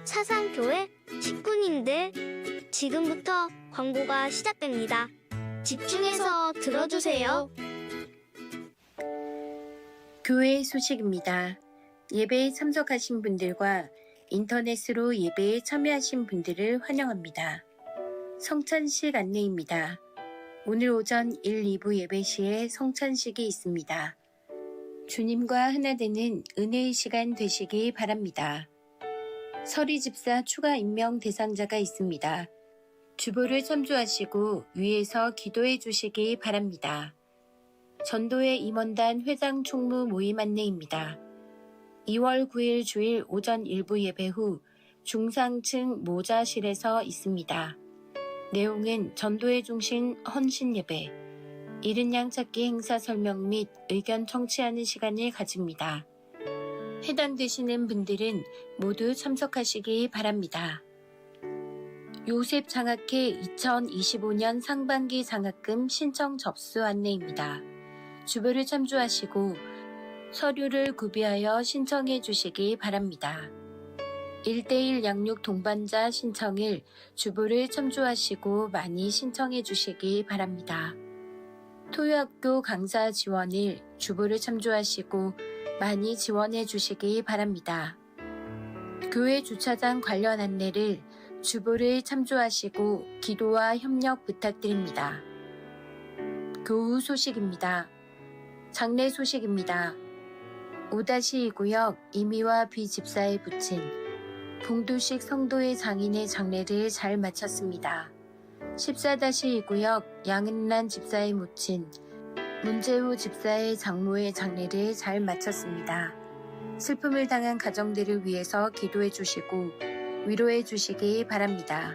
사상교회 식구님들, 지금부터 광고가 시작됩니다. 집중해서 들어주세요. 교회 소식입니다. 예배에 참석하신 분들과 인터넷으로 예배에 참여하신 분들을 환영합니다. 성찬식 안내입니다. 오늘 오전 1, 2부 예배 시에 성찬식이 있습니다. 주님과 하나 되는 은혜의 시간 되시기 바랍니다. 서리 집사 추가 임명 대상자가 있습니다. 주보를 참조하시고 위에서 기도해 주시기 바랍니다. 전도회 임원단 회장 총무 모임 안내입니다. 2월 9일 주일 오전 1부 예배 후 중상층 모자실에서 있습니다. 내용은 전도회 중심 헌신 예배, 이른 양 찾기 행사 설명 및 의견 청취하는 시간을 가집니다. 해당되시는 분들은 모두 참석하시기 바랍니다. 요셉 장학회 2025년 상반기 장학금 신청 접수 안내입니다. 주보를 참조하시고 서류를 구비하여 신청해 주시기 바랍니다. 1대1 양육 동반자 신청일 주보를 참조하시고 많이 신청해 주시기 바랍니다. 토요학교 강사 지원일 주보를 참조하시고 많이 지원해 주시기 바랍니다. 교회 주차장 관련 안내를 주보를 참조하시고 기도와 협력 부탁드립니다. 교우 소식입니다. 장례 소식입니다. 5-2구역 이미와 비집사에 붙인 봉두식 성도의 장인의 장례를 잘 마쳤습니다. 14-2구역 양은란 집사에 묻힌 문재우 집사의 장모의 장례를 잘 마쳤습니다. 슬픔을 당한 가정들을 위해서 기도해 주시고 위로해 주시기 바랍니다.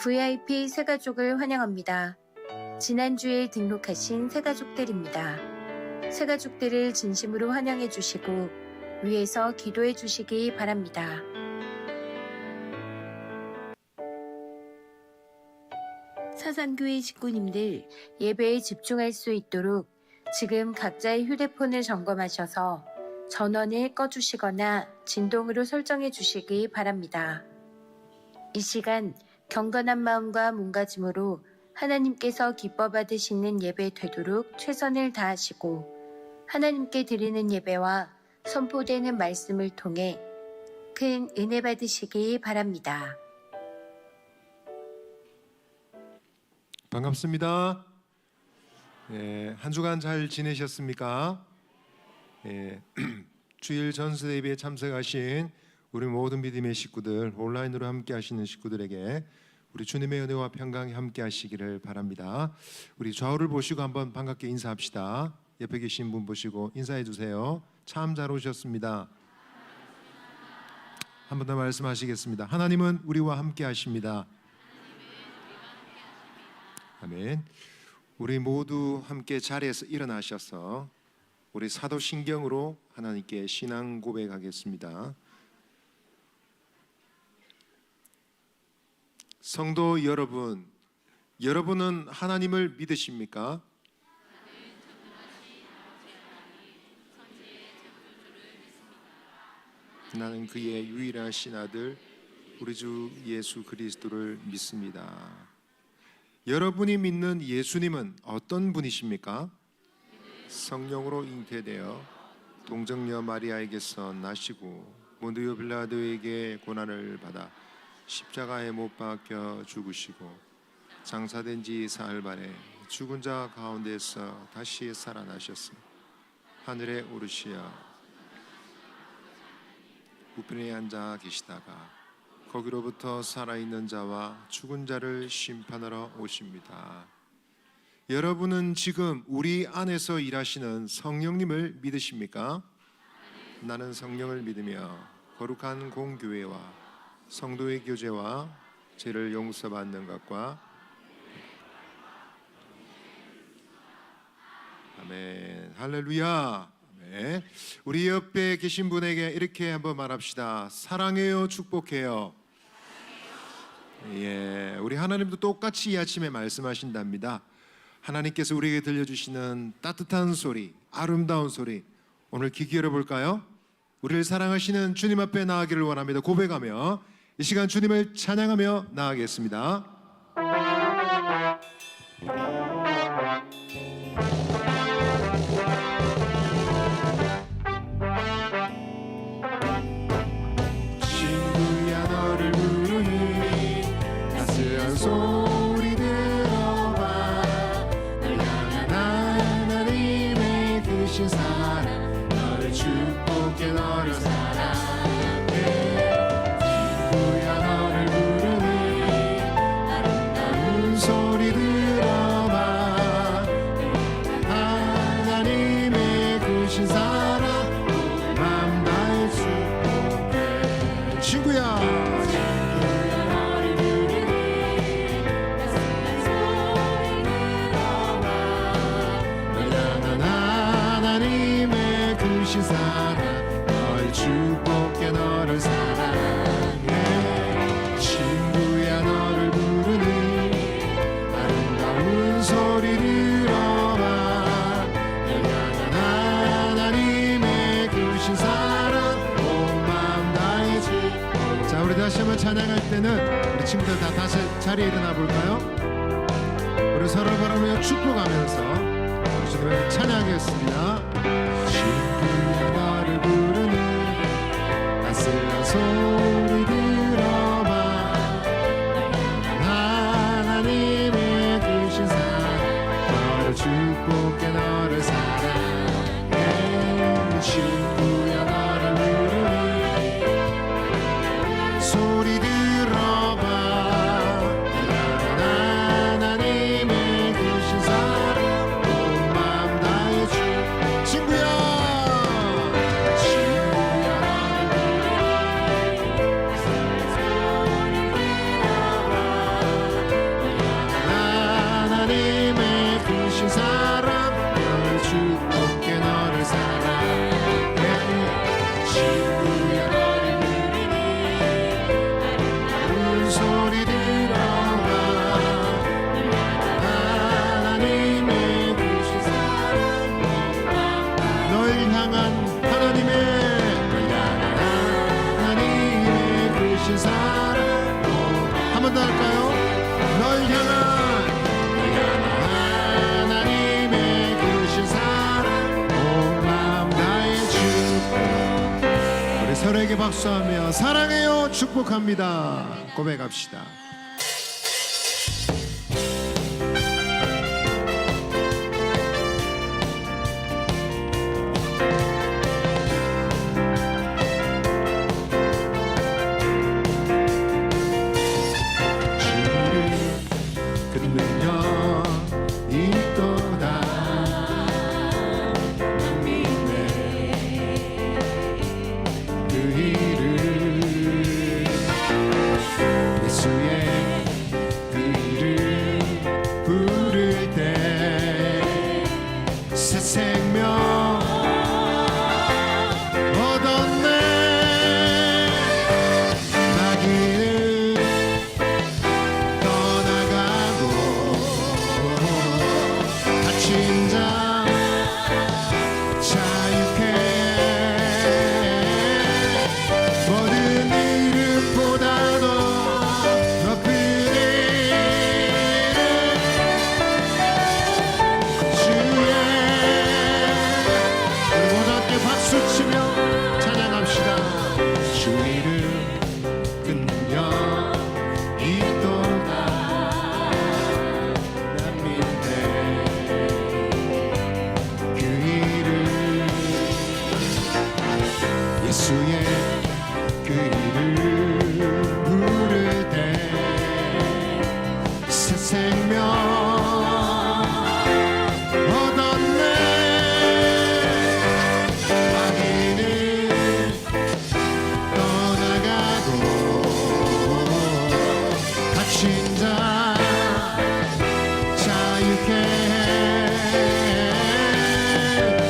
VIP 새가족을 환영합니다. 지난주에 등록하신 새가족들입니다. 새가족들을 진심으로 환영해 주시고 위해서 기도해 주시기 바랍니다. 사상교회 식구님들, 예배에 집중할 수 있도록 지금 각자의 휴대폰을 점검하셔서 전원을 꺼주시거나 진동으로 설정해 주시기 바랍니다. 이 시간 경건한 마음과 몸가짐으로 하나님께서 기뻐 받으시는 예배 되도록 최선을 다하시고 하나님께 드리는 예배와 선포되는 말씀을 통해 큰 은혜 받으시기 바랍니다. 반갑습니다. 한 주간 잘 지내셨습니까? 주일 전수 예배에 참석하신 우리 모든 믿음의 식구들, 온라인으로 함께 하시는 식구들에게 우리 주님의 은혜와 평강이 함께 하시기를 바랍니다. 우리 좌우를 보시고 한번 반갑게 인사합시다. 옆에 계신 분 보시고 인사해 주세요. 참 잘 오셨습니다. 한 번 더 말씀하시겠습니다. 하나님은 우리와 함께 하십니다. 아멘. 우리 모두 함께 자리에서 일어나셔서 우리 사도신경으로 하나님께 신앙 고백하겠습니다. 성도 여러분, 여러분은 하나님을 믿으십니까? 나는 그의 유일하신 아들 우리 주 예수 그리스도를 믿습니다. 여러분이 믿는 예수님은 어떤 분이십니까? 성령으로 잉태되어 동정녀 마리아에게서 나시고 본디오 빌라도에게 고난을 받아 십자가에 못 박혀 죽으시고 장사된 지 사흘 만에 죽은 자 가운데서 다시 살아나셨으며 하늘에 오르시어 우편에 앉아 계시다가 거기로부터 살아있는 자와 죽은 자를 심판하러 오십니다. 여러분은 지금 우리 안에서 일하시는 성령님을 믿으십니까? 나는 성령을 믿으며 거룩한 공교회와 성도의 교제와 죄를 용서받는 것과 아멘. 할렐루야. 아멘. 우리 옆에 계신 분에게 이렇게 한번 말합시다. 사랑해요, 축복해요. 예, 우리 하나님도 똑같이 이 아침에 말씀하신답니다. 하나님께서 우리에게 들려주시는 따뜻한 소리, 아름다운 소리, 오늘 귀 기울여 볼까요? 우리를 사랑하시는 주님 앞에 나아가기를 원합니다. 고백하며 이 시간 주님을 찬양하며 나아가겠습니다. 친구야 너를 부르니 따스한 소리 들어봐. 널 향한 하나님의 크신 사랑 너를 축복해 너를 사랑해. 친구야 너를 부르니 아름다운 소리 들어봐. 널 향한 하나님의 크신 사랑 맘 다해 축복해. 친구야 하나님의 크신 사랑 널 축복해 너를 사랑해. 친구야 너를 부르니 아름다운 소리 들어봐. 널 향한 하나님의 크신 사랑 온 마음 다해 축복해. 자, 우리 다시 한번 찬양할 때는 우리 친구들 다 다시 자리에 일어나 볼까요? 우리 서로 바라보며 축복하면서 주님을 찬양하겠습니다. 친구야 너를 부르니 따스한 소리 들어봐. 하나님의 크신 사랑 너를 축복해 너를 사랑해. 친구야 너를 부르니 소리 들어봐. 하나님의 크신 사랑 친구야 하나님의 크신 사랑 너를 축복해 너를 사랑해. 친구야 너를 부르니 아름다운 소리 들어봐. 하나님의 크신 사랑 널 향한 하나님의 크신 사랑 한 번 더 할까요? 널 향한 하나님의 크신 사랑 온 마음 다해 축복. 우리 서로에게 박수하며 사랑해요 축복합니다 고백합시다.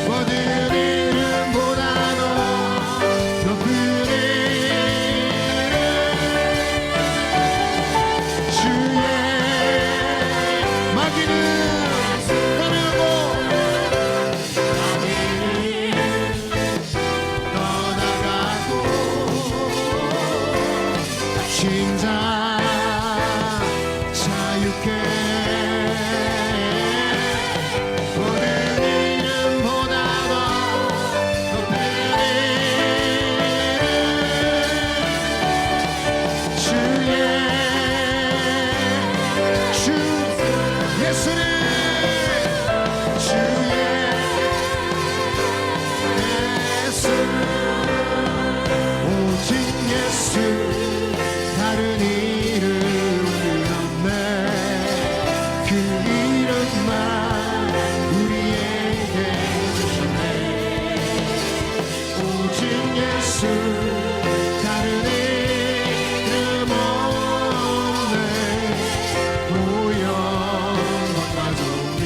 모든 이름보다도 높은 다른 이름 없네 보혈과 존귀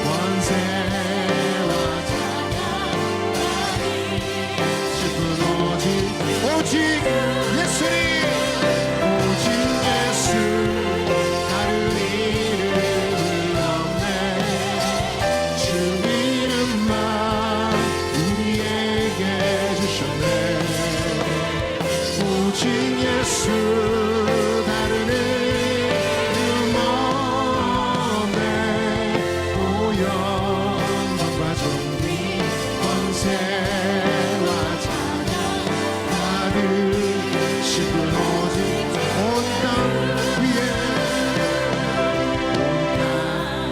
권세와 찬양하리 싶은 오직 예수님 오직 예수 다른 이름은 없네 주 이름만 우리에게 주셨네 오직 예수 다른 이름 없네 보혈과 존귀 권세와 찬양 받으시고 오직 온 땅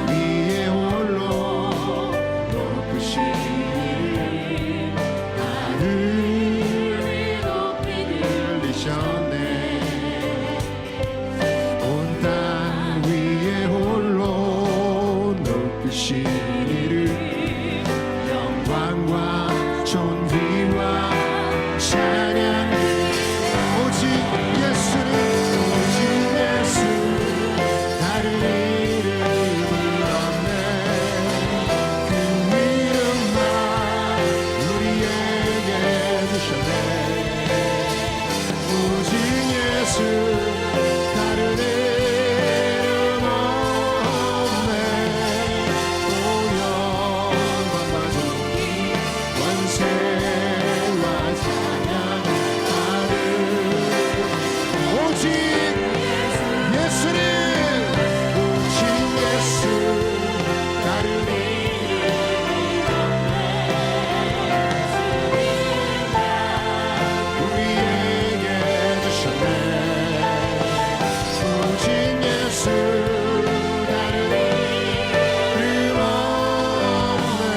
위에 홀로 높으신 하늘이 높이 들리셨네 온 땅 위에 홀로 높으신 이름 영광과 존귀와 찬양 오직 예수님 오직 예수 다른 이름은 없네 그 이름만 우리에게 주셨네 오직 예수 다른 이름 없네 보혈과 존귀 권세와 찬양 받으 오직 예수님 오직 예수 다른 우리에게 주셨네 오직 예수 다른 이름 없네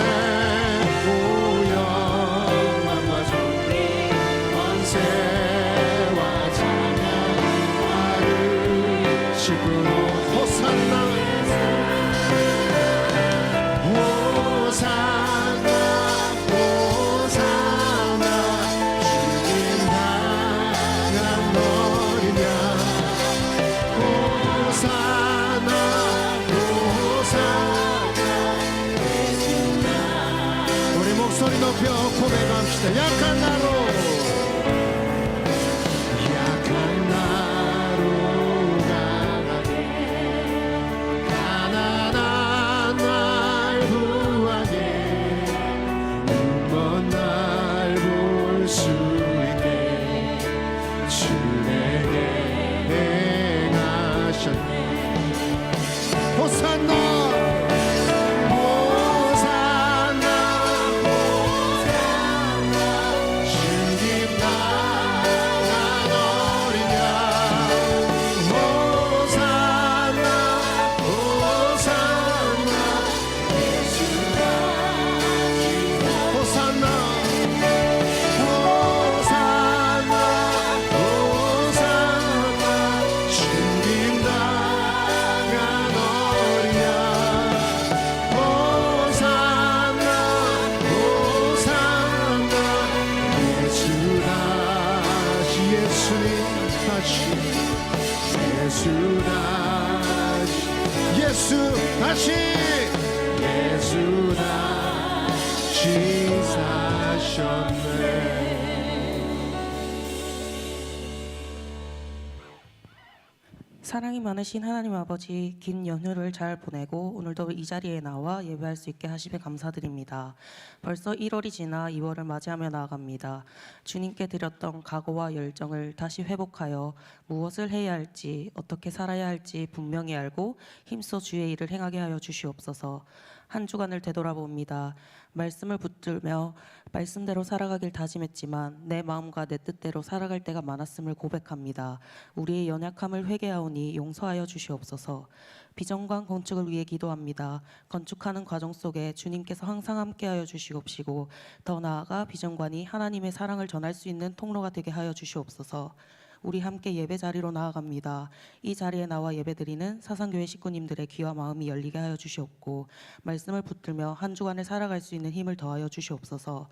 보혈과 존귀 권세와 찬양 받으시고 호산나 호산나 호산나 주님 나간 어리냐 호산나 호산나 우리 목소리 높여 고백합시다 약한 나로 약한 나로 강하게 가난한 날 구하게 눈먼 날 볼 수 있게 주 내게 행하셨네 호산나 호산나 호산나 주님 나간 어린 양 호산나 호산나 예수가 호산나 호산나 호산나 주님 나간 어린 양 호산나 호산나 예수 다시 예수님 다시 예수 다시 예수 다시 예수 다시 사셨네 사랑이 많으신 하나님 아버지, 긴 연휴를 잘 보내고 오늘도 이 자리에 나와 예배할 수 있게 하심에 감사드립니다. 벌써 1월이 지나 2월을 맞이하며 나아갑니다. 주님께 드렸던 각오와 열정을 다시 회복하여 무엇을 해야 할지, 어떻게 살아야 할지 분명히 알고 힘써 주의 일을 행하게 하여 주시옵소서. 한 주간을 되돌아봅니다. 말씀을 붙들며 말씀대로 살아가길 다짐했지만 내 마음과 내 뜻대로 살아갈 때가 많았음을 고백합니다. 우리의 연약함을 회개하오니 용서하여 주시옵소서. 비전관 건축을 위해 기도합니다. 건축하는 과정 속에 주님께서 항상 함께하여 주시옵시고 더 나아가 비전관이 하나님의 사랑을 전할 수 있는 통로가 되게 하여 주시옵소서. 우리 함께 예배 자리로 나아갑니다. 이 자리에 나와 예배드리는 사상교회 식구님들의 귀와 마음이 열리게 하여 주시옵고 말씀을 붙들며 한 주간을 살아갈 수 있는 힘을 더하여 주시옵소서.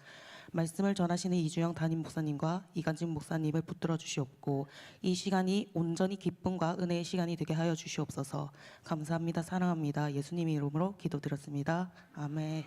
말씀을 전하시는 이주영 담임 목사님과 이간진 목사님을 붙들어 주시옵고 이 시간이 온전히 기쁨과 은혜의 시간이 되게 하여 주시옵소서. 감사합니다. 사랑합니다. 예수님의 이름으로 기도드렸습니다. 아멘.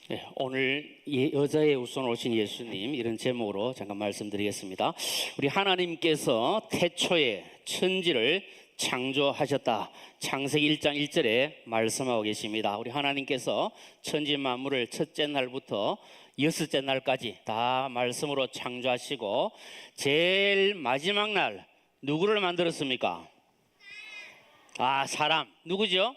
네, 오늘 여자의 우선 오신 예수님 이런 제목으로 잠깐 말씀드리겠습니다. 우리 하나님께서 태초에 천지를 창조하셨다. 창세기 1장 1절에 말씀하고 계십니다. 우리 하나님께서 천지 만물을 첫째 날부터 여섯째 날까지 다 말씀으로 창조하시고 제일 마지막 날 누구를 만들었습니까? 사람. 누구죠?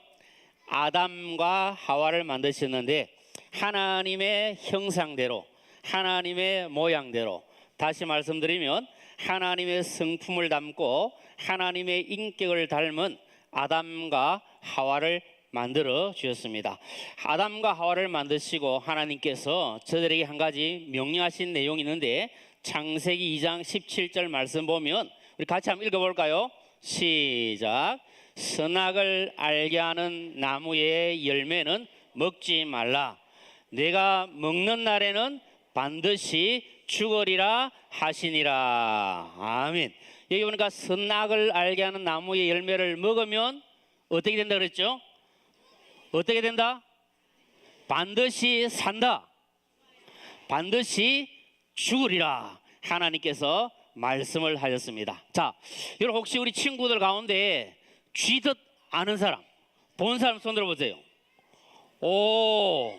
아담과 하와를 만드셨는데 하나님의 형상대로, 하나님의 모양대로, 다시 말씀드리면 하나님의 성품을 담고 하나님의 인격을 닮은 아담과 하와를 만들어 주셨습니다. 아담과 하와를 만드시고 하나님께서 저들에게 한 가지 명령하신 내용이 있는데 창세기 2장 17절 말씀 보면 우리 같이 한번 읽어볼까요? 시작. 선악을 알게 하는 나무의 열매는 먹지 말라. 내가 먹는 날에는 반드시 죽으리라 하시니라. 아멘. 여기 보니까 선악을 알게 하는 나무의 열매를 먹으면 어떻게 된다 그랬죠? 어떻게 된다? 반드시 산다. 반드시 죽으리라. 하나님께서 말씀을 하셨습니다. 자, 여러분 혹시 우리 친구들 가운데 쥐듯 아는 사람, 본 사람 손 들어보세요. 오,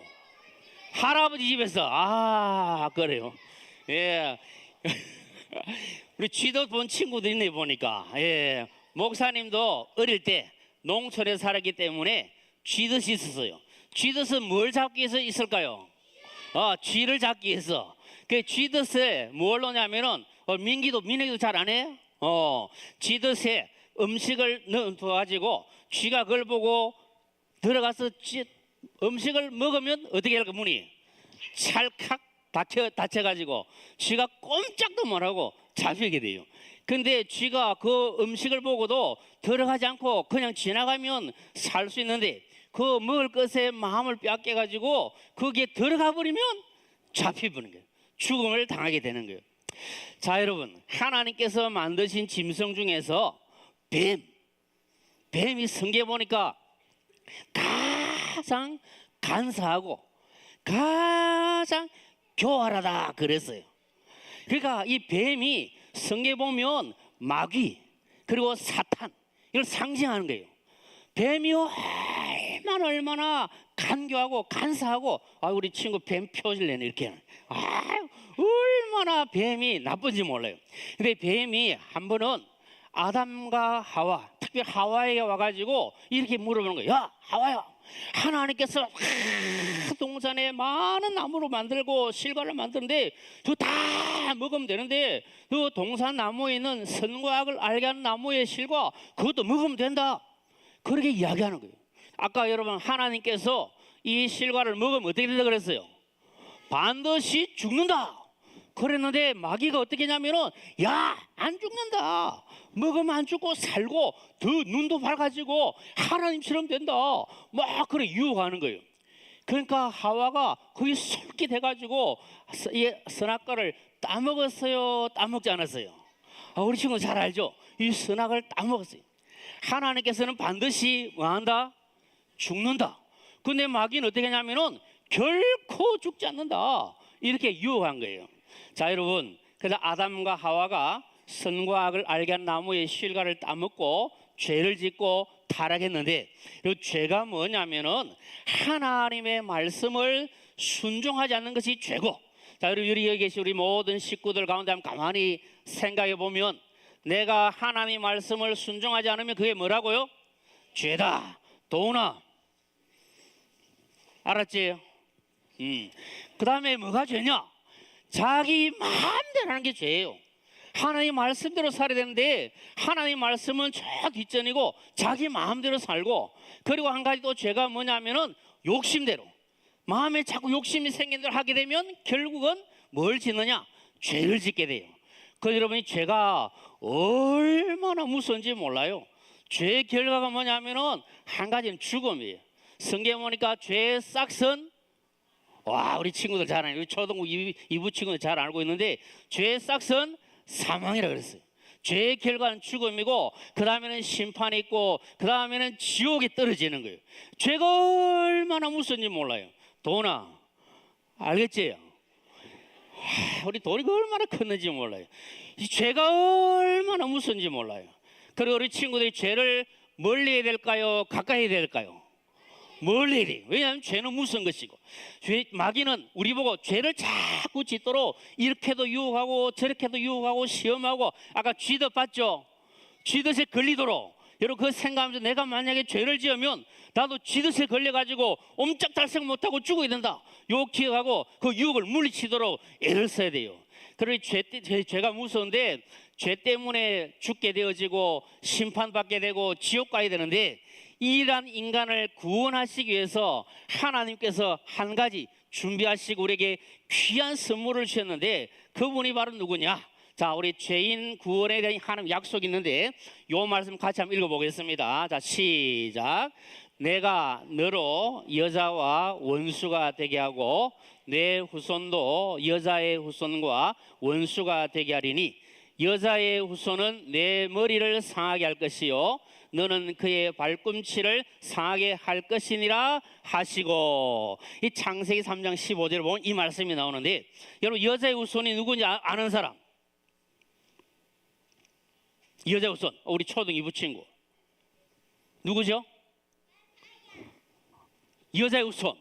할아버지 집에서 그래요. 예. 우리 쥐도 본 친구들 있네 보니까. 예. 목사님도 어릴 때 농촌에 살았기 때문에 쥐듯이 있었어요. 쥐듯은 뭘 잡기 위해서 있을까요? 쥐를 잡기 위해서. 그 쥐듯에 뭘 넣냐면은 민혁이도 잘 안 해? 쥐듯에 음식을 넣어가지고 쥐가 그걸 보고 들어가서 음식을 먹으면 어떻게 할까? 문이 찰칵 닫혀가지고 쥐가 꼼짝도 못하고 잡히게 돼요. 근데 쥐가 그 음식을 보고도 들어가지 않고 그냥 지나가면 살 수 있는데 그 먹을 것에 마음을 빼앗겨가지고 거기에 들어가 버리면 잡혀버리는 거예요. 죽음을 당하게 되는 거예요. 자, 여러분, 하나님께서 만드신 짐승 중에서 뱀이 성경에 보니까 가장 간사하고 가장 교활하다 그랬어요. 그러니까 이 뱀이 성경에 보면 마귀 그리고 사탄 이걸 상징하는 거예요. 뱀이 얼마나 간교하고 간사하고 우리 친구 뱀 표질내네 이렇게 얼마나 뱀이 나쁜지 몰라요. 근데 뱀이 한 번은 아담과 하와, 특히 하와에게 와가지고 이렇게 물어보는 거예요. 야, 하와야, 하나님께서 동산에 많은 나무로 만들고 실과를 만드는데 저 다 먹으면 되는데 그 동산 나무에 있는 선과 악을 알게 하는 나무의 실과 그것도 먹으면 된다. 그렇게 이야기하는 거예요. 아까 여러분 하나님께서 이 실과를 먹으면 어떻게 된다 그랬어요? 반드시 죽는다. 그랬는데 마귀가 어떻게 했냐면은 안 죽는다. 먹으면 안 죽고 살고 더 눈도 밝아지고 하나님처럼 된다. 막 그래 유혹하는 거예요. 그러니까 하와가 거기 솔깃해가지고 선악과를 따먹었어요? 따먹지 않았어요? 우리 친구 잘 알죠? 이 선악을 따먹었어요. 하나님께서는 반드시 뭐한다? 죽는다. 근데 마귀는 어떻게 했냐면은 결코 죽지 않는다. 이렇게 유혹한 거예요. 자, 여러분, 그래서 아담과 하와가 선과 악을 알게 한 나무의 실과를 따먹고 죄를 짓고 타락했는데 이 죄가 뭐냐면은 하나님의 말씀을 순종하지 않는 것이 죄고. 자, 여러분 여기 계신 우리 모든 식구들 가운데 한번 가만히 생각해 보면 내가 하나님의 말씀을 순종하지 않으면 그게 뭐라고요? 죄다. 도나 알았지? 그 다음에 뭐가 죄냐? 자기 마음대로 하는 게 죄예요. 하나님 말씀대로 살아야 되는데 하나님 말씀은 저 뒷전이고 자기 마음대로 살고, 그리고 한 가지 또 죄가 뭐냐면은 욕심대로 마음에 자꾸 욕심이 생긴 대로 하게 되면 결국은 뭘 짓느냐? 죄를 짓게 돼요. 그 여러분이 죄가 얼마나 무서운지 몰라요. 죄의 결과가 뭐냐면은 한 가지는 죽음이에요. 성경에 보니까 죄의 싹은, 와, 우리 친구들 잘 알아요. 우리 초등부 2부 친구들 잘 알고 있는데, 죄의 싹은 사망이라 그랬어요. 죄의 결과는 죽음이고, 그 다음에는 심판이 있고, 그 다음에는 지옥에 떨어지는 거예요. 죄가 얼마나 무서운지 몰라요. 도나, 알겠지? 우리 도리가 얼마나 컸는지 몰라요. 이 죄가 얼마나 무서운지 몰라요. 그리고 우리 친구들이 죄를 멀리 해야 될까요? 가까이 해야 될까요? 멀리 해야 돼요. 왜냐하면 죄는 무서운 것이고, 마귀는 우리 보고 죄를 자꾸 짓도록 이렇게도 유혹하고 저렇게도 유혹하고 시험하고, 아까 쥐덫 봤죠? 쥐덫에 걸리도록, 여러분 그 생각하면서 내가 만약에 죄를 지으면 나도 쥐덫에 걸려가지고 옴짝달싹 못하고 죽어야 된다, 요 기억하고 그 유혹을 물리치도록 애를 써야 돼요. 그러니 죄가 무서운데, 죄 때문에 죽게 되어지고 심판받게 되고 지옥 가야 되는데, 이러한 인간을 구원하시기 위해서 하나님께서 한 가지 준비하시고 우리에게 귀한 선물을 주셨는데, 그분이 바로 누구냐? 자, 우리 죄인 구원에 대한 하나님 약속이 있는데, 요 말씀 같이 한번 읽어보겠습니다. 자, 시작. 내가 너로 여자와 원수가 되게 하고 내 후손도 여자의 후손과 원수가 되게 하리니, 여자의 후손은 내 머리를 상하게 할 것이요 너는 그의 발꿈치를 상하게 할 것이니라 하시고. 이 창세기 3장 15절을 보면 이 말씀이 나오는데, 여러분 여자의 후손이 누군지 아는 사람? 여자의 후손, 우리 초등 2부 친구 누구죠? 여자의 후손.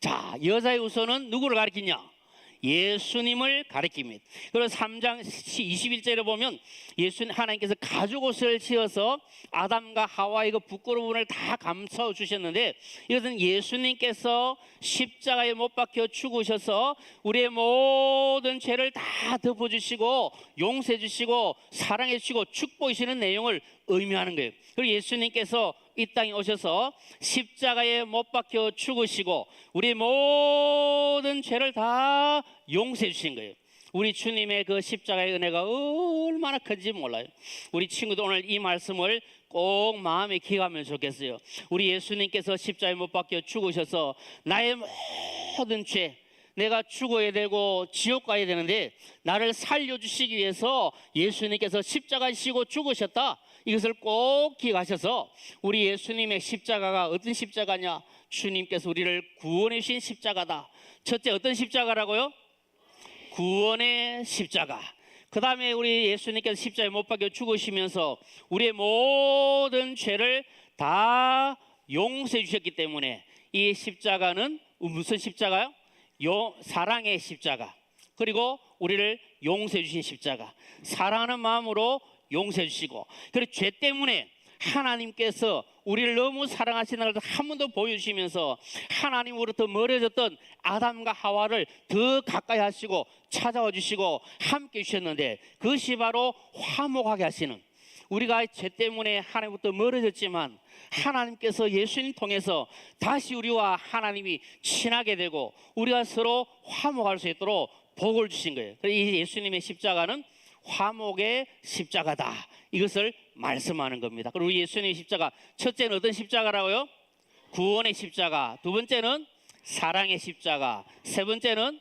자, 여자의 후손은 누구를 가리키냐? 예수님을 가리킵니다. 그래서 3장 21절에 보면 예수님, 하나님께서 가죽옷을 지어서 아담과 하와의 그 부끄러움을 다 감싸 주셨는데, 이것은 예수님께서 십자가에 못 박혀 죽으셔서 우리의 모든 죄를 다 덮어주시고 용서해 주시고 사랑해 주시고 축복하시는 내용을 의미하는 거예요. 그리고 예수님께서 이 땅에 오셔서 십자가에 못 박혀 죽으시고 우리 모든 죄를 다 용서해 주신 거예요. 우리 주님의 그 십자가의 은혜가 얼마나 큰지 몰라요. 우리 친구들 오늘 이 말씀을 꼭 마음에 기억하면 좋겠어요. 우리 예수님께서 십자가에 못 박혀 죽으셔서 나의 모든 죄, 내가 죽어야 되고 지옥 가야 되는데 나를 살려주시기 위해서 예수님께서 십자가에 지고 죽으셨다. 이것을 꼭 기억하셔서, 우리 예수님의 십자가가 어떤 십자가냐? 주님께서 우리를 구원해 주신 십자가다. 첫째, 어떤 십자가라고요? 구원의 십자가. 그 다음에 우리 예수님께서 십자가에 못 박혀 죽으시면서 우리의 모든 죄를 다 용서해 주셨기 때문에 이 십자가는 무슨 십자가요? 사랑의 십자가. 그리고 우리를 용서해 주신 십자가. 사랑하는 마음으로 용서해 주시고, 그리고 죄 때문에 하나님께서 우리를 너무 사랑하시는 것을 한 번 더 보여주시면서 하나님으로부터 멀어졌던 아담과 하와를 더 가까이 하시고 찾아와 주시고 함께 주셨는데, 그것이 바로 화목하게 하시는, 우리가 죄 때문에 하나님부터 멀어졌지만 하나님께서 예수님 통해서 다시 우리와 하나님이 친하게 되고 우리가 서로 화목할 수 있도록 복을 주신 거예요. 그래서 이 예수님의 십자가는 화목의 십자가다, 이것을 말씀하는 겁니다. 그리고 예수님의 십자가, 첫째는 어떤 십자가라고요? 구원의 십자가. 두 번째는 사랑의 십자가. 세 번째는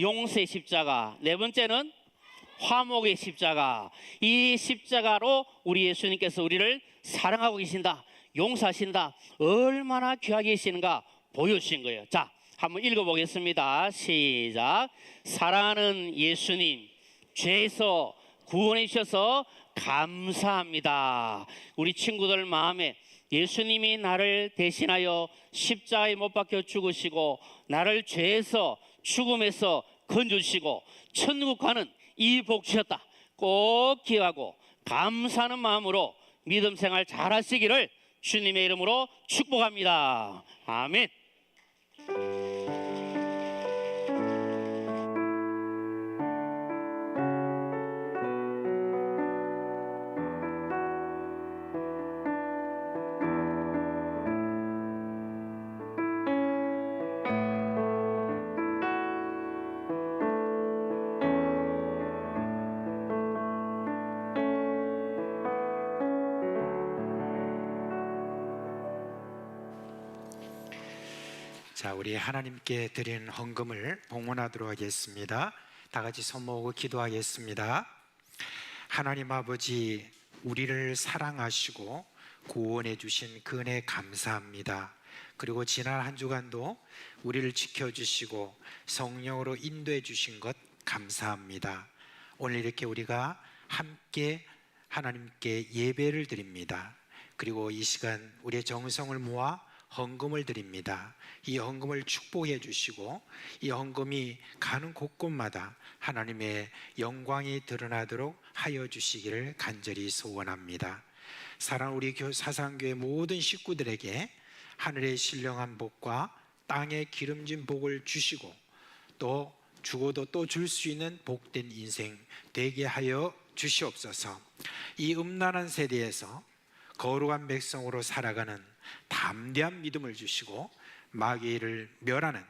용서의 십자가. 네 번째는 화목의 십자가. 이 십자가로 우리 예수님께서 우리를 사랑하고 계신다, 용서하신다, 얼마나 귀하게 계시는가 보여주신 거예요. 자, 한번 읽어보겠습니다. 시작. 사랑하는 예수님, 죄에서 구원해 주셔서 감사합니다. 우리 친구들 마음에 예수님이 나를 대신하여 십자가에 못 박혀 죽으시고 나를 죄에서 죽음에서 건져주시고 천국 가는 이 복 주셨다, 꼭 기억하고 감사하는 마음으로 믿음 생활 잘 하시기를 주님의 이름으로 축복합니다. 아멘. 자, 우리 하나님께 드리는 헌금을 봉헌하도록 하겠습니다. 다 같이 손 모으고 기도하겠습니다. 하나님 아버지, 우리를 사랑하시고 구원해 주신 그 은혜 감사합니다. 그리고 지난 한 주간도 우리를 지켜주시고 성령으로 인도해 주신 것 감사합니다. 오늘 이렇게 우리가 함께 하나님께 예배를 드립니다. 그리고 이 시간 우리의 정성을 모아 헌금을 드립니다. 이 헌금을 축복해 주시고 이 헌금이 가는 곳곳마다 하나님의 영광이 드러나도록 하여 주시기를 간절히 소원합니다. 사랑 우리 사상교회 모든 식구들에게 하늘의 신령한 복과 땅의 기름진 복을 주시고 또 주고도 또 줄 수 있는 복된 인생 되게 하여 주시옵소서. 이 음란한 세대에서 거룩한 백성으로 살아가는 담대한 믿음을 주시고 마귀를 멸하는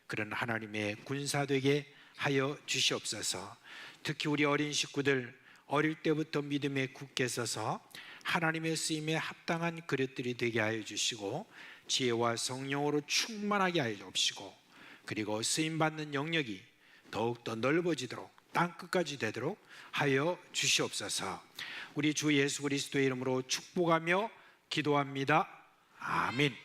그런 하나님의 군사 되게 하여 주시옵소서. 특히 우리 어린 식구들 어릴 때부터 믿음에 굳게 서서 하나님의 쓰임에 합당한 그릇들이 되게 하여 주시고 지혜와 성령으로 충만하게 하여 주시고 그리고 쓰임받는 영역이 더욱더 넓어지도록 땅끝까지 되도록 하여 주시옵소서. 우리 주 예수 그리스도의 이름으로 축복하며 기도합니다. 아멘.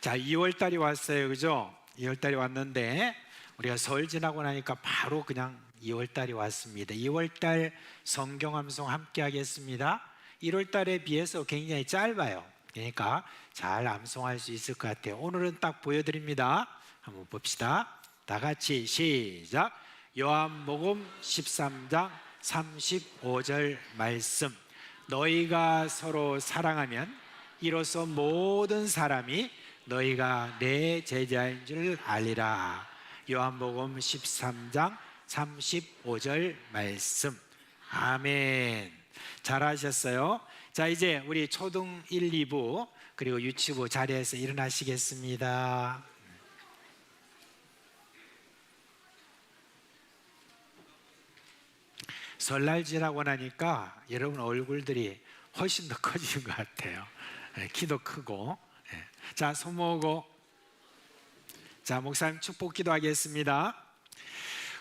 자, 2월달이 왔어요, 그죠? 2월달이 왔는데 우리가 설 지나고 나니까 바로 그냥 2월달이 왔습니다. 2월달 성경 암송 함께 하겠습니다. 1월달에 비해서 굉장히 짧아요. 그러니까 잘 암송할 수 있을 것 같아요. 오늘은 딱 보여드립니다. 한번 봅시다. 다 같이 시작. 요한복음 13장 35절 말씀. 너희가 서로 사랑하면 이로써 모든 사람이 너희가 내 제자인 줄 알리라. 요한복음 13장 35절 말씀. 아멘. 잘하셨어요. 자, 이제 우리 초등 1, 2부 그리고 유치부 자리에서 일어나시겠습니다. 설날 지나고 나니까 여러분 얼굴들이 훨씬 더 커지는 것 같아요. 키도 크고. 자, 손 모으고. 자, 목사님 축복 기도하겠습니다.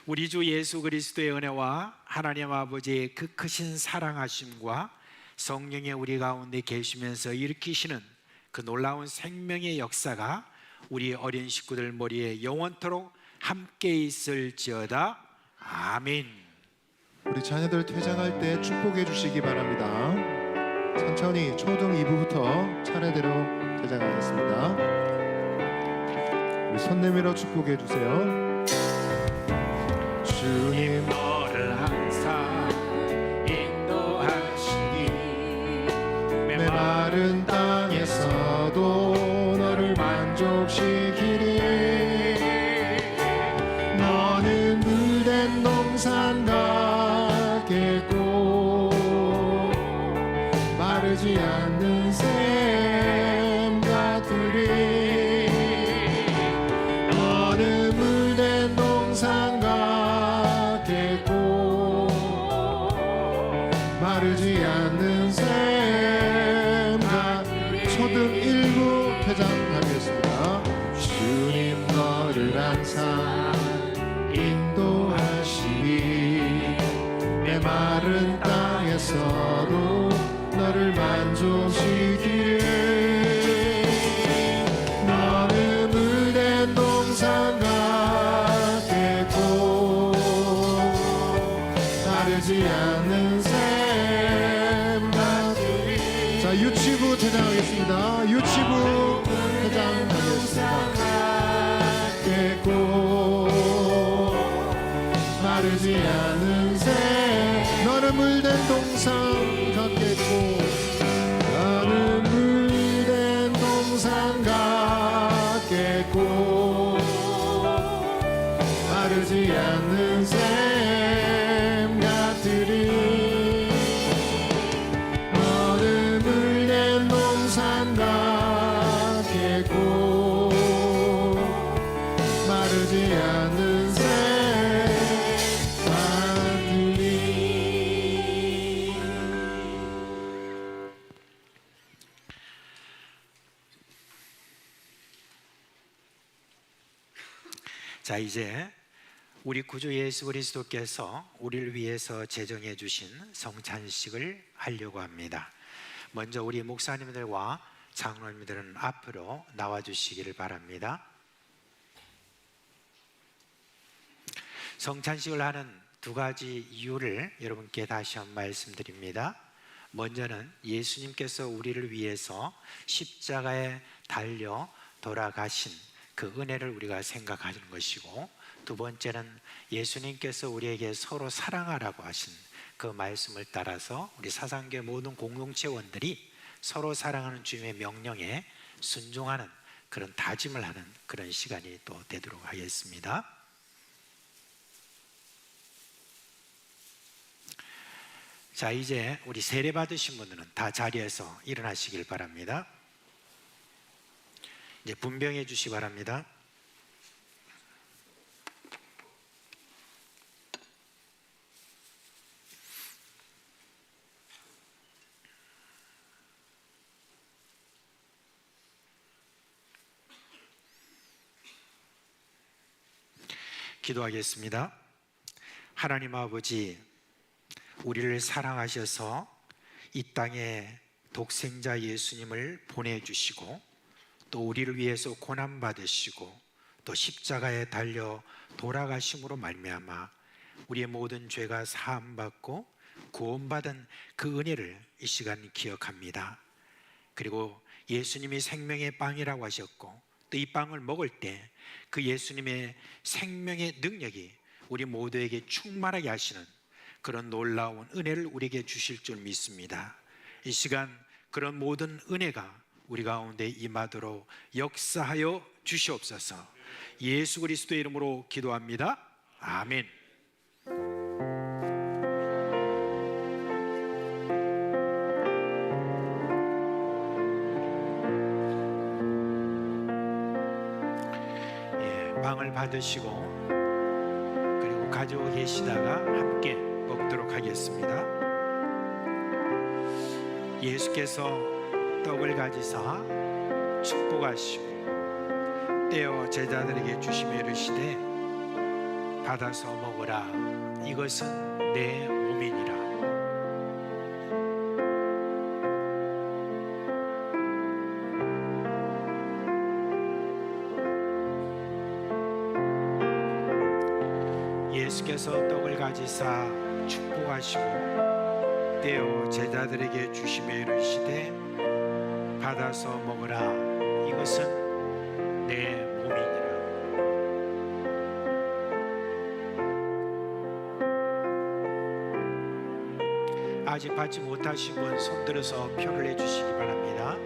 우리 주 예수 그리스도의 은혜와 하나님 아버지의 그 크신 사랑하심과 성령의 우리 가운데 계시면서 일으키시는 그 놀라운 생명의 역사가 우리 어린 식구들 머리에 영원토록 함께 있을지어다. 아멘. 우리 자녀들 퇴장할 때 축복해 주시기 바랍니다. 천천히 초등 2부부터 차례대로 퇴장하겠습니다. 우리 손 내밀어 축복해 주세요. 주님 너를 항상 인도하시니 메마른 땅에서도 너를 만족시키리. 너는 물된 동산 같겠고 마르지 않는 샘 같으리. 너는 물된 동산 같겠고 마르지 않는 샘 같으리. 초등 1부 퇴장하겠습니다. 주님 너를 항상 인도하시니 메마른 땅에서도 너를 만족시키리. 너는 물된 동산 같겠고 마르지 않는 샘 같으리. 자, 유치부 퇴장하겠습니다. 유치부 퇴장하겠습니다. 같겠고 마르지 않는 샘. 너는 물된 동산 같겠고 나는 물된 동산 같겠고 마르지 않는 샘 같으리. 너는 물된 동산 같겠고 마르지 않는 샘 같으리. 자, 이제 우리 구주 예수 그리스도께서 우리를 위해서 제정해 주신 성찬식을 하려고 합니다. 먼저 우리 목사님들과 장로님들은 앞으로 나와 주시기를 바랍니다. 성찬식을 하는 두 가지 이유를 여러분께 다시 한번 말씀드립니다. 먼저는 예수님께서 우리를 위해서 십자가에 달려 돌아가신 그 은혜를 우리가 생각하는 것이고, 두 번째는 예수님께서 우리에게 서로 사랑하라고 하신 그 말씀을 따라서 우리 사상교회 모든 공동체원들이 서로 사랑하는 주님의 명령에 순종하는 그런 다짐을 하는 그런 시간이 또 되도록 하겠습니다. 자, 이제 우리 세례 받으신 분들은 다 자리에서 일어나시길 바랍니다. 이제 분병해 주시기 바랍니다. 기도하겠습니다. 하나님 아버지, 우리를 사랑하셔서 이 땅에 독생자 예수님을 보내주시고 또 우리를 위해서 고난받으시고 또 십자가에 달려 돌아가심으로 말미암아 우리의 모든 죄가 사함받고 구원받은 그 은혜를 이 시간 기억합니다. 그리고 예수님이 생명의 빵이라고 하셨고 또 이 빵을 먹을 때 그 예수님의 생명의 능력이 우리 모두에게 충만하게 하시는 그런 놀라운 은혜를 우리에게 주실 줄 믿습니다. 이 시간 그런 모든 은혜가 우리 가운데 임하도록 역사하여 주시옵소서. 예수 그리스도의 이름으로 기도합니다. 아멘. 빵을 받으시고 그리고 가지고 계시다가 함께 먹도록 하겠습니다. 예수께서 떡을 가지사 축복하시고 떼어 제자들에게 주시며 이르시되 받아서 먹으라. 이것은 내 몸이니라. 예수께서 떡을 가지사 축복하시고 떼어 제자들에게 주시며 이르시되 받아서 먹으라. 이것은 내 몸이니라. 아직 받지 못하신 분 손들어서 표를 해주시기 바랍니다.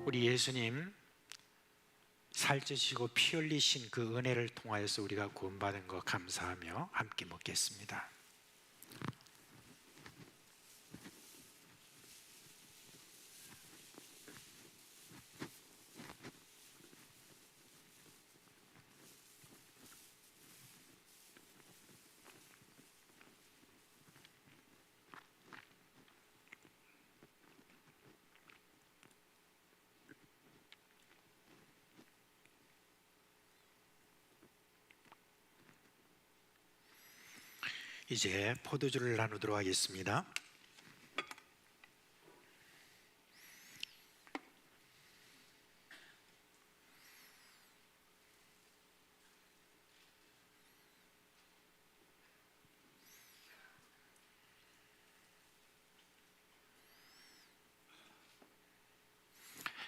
우리 예수님 살찌시고 피 흘리신 그 은혜를 통하여서 우리가 구원받은 것 감사하며 함께 먹겠습니다. 이제 포도주를 나누도록 하겠습니다.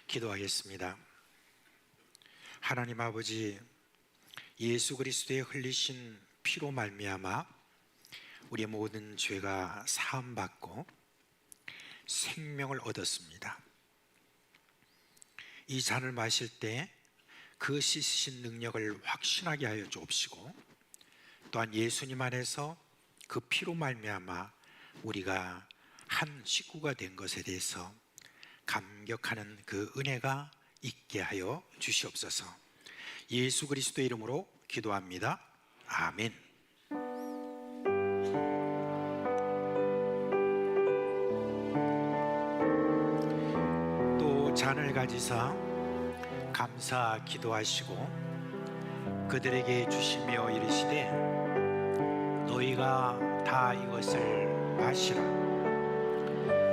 기도하겠습니다. 하나님 아버지, 예수 그리스도의 흘리신 피로 말미암아 우리 모든 죄가 사함받고 생명을 얻었습니다. 이 잔을 마실 때 그 씻으신 능력을 확신하게 하여 주옵시고, 또한 예수님 안에서 그 피로 말미암아 우리가 한 식구가 된 것에 대해서 감격하는 그 은혜가 있게 하여 주시옵소서. 예수 그리스도의 이름으로 기도합니다. 아멘. 또 잔을 가지사 감사 기도하시고 그들에게 주시며 이르시되 너희가 다 이것을 마시라.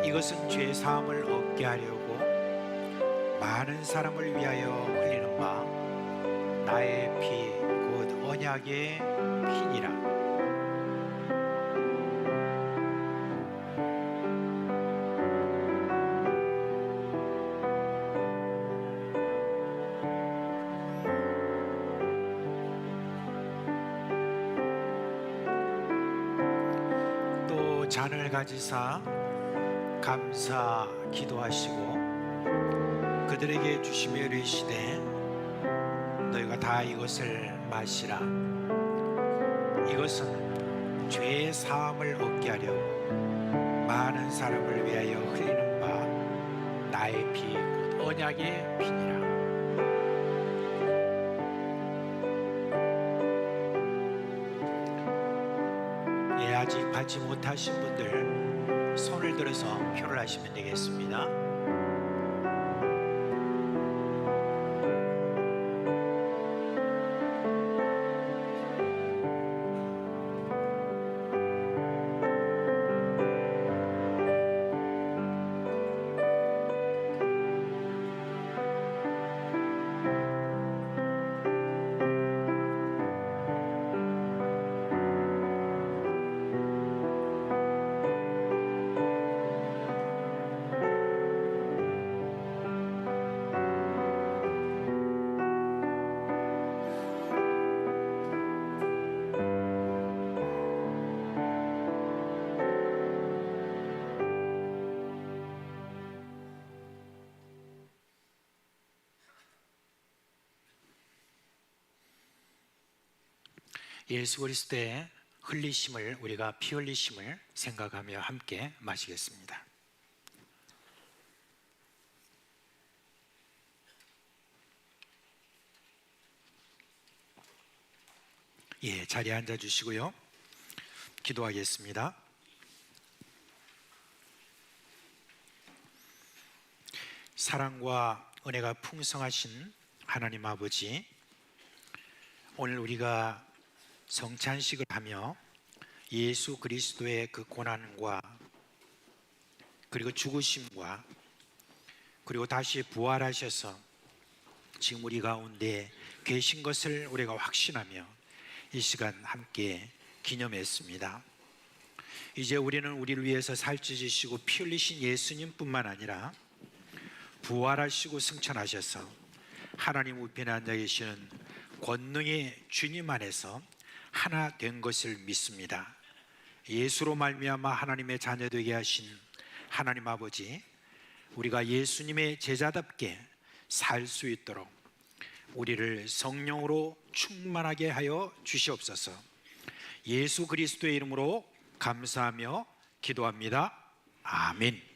이것은 죄 사함을 얻게 하려고 많은 사람을 위하여 흘리는 바 나의 피 곧 언약의 피니라. 또 잔을 가지사 감사 기도하시고 그들에게 주시며 이르시되 너희가 다 이것을 마시라. 이것은 죄의 사함을 얻게 하려고 많은 사람을 위하여 흘리는 바 나의 피 곧 언약의 피니라. 아직 받지 못하신 분들 손을 들어서 표를 하시면 되겠습니다. 예수 그리스도의 흘리심을, 우리가 피 흘리심을 생각하며 함께 마시겠습니다. 자리에 앉아 주시고요. 기도하겠습니다. 사랑과 은혜가 풍성하신 하나님 아버지, 오늘 우리가 성찬식을 하며 예수 그리스도의 그 고난과 그리고 죽으심과 그리고 다시 부활하셔서 지금 우리 가운데 계신 것을 우리가 확신하며 이 시간 함께 기념했습니다. 이제 우리는 우리를 위해서 살찌지시고 피 흘리신 예수님뿐만 아니라 부활하시고 승천하셔서 하나님 우편에 앉아 계시는 권능의 주님 안에서 하나 된 것을 믿습니다. 예수로 말미암아 하나님의 자녀 되게 하신 하나님 아버지, 우리가 예수님의 제자답게 살 수 있도록 우리를 성령으로 충만하게 하여 주시옵소서. 예수 그리스도의 이름으로 감사하며 기도합니다. 아멘.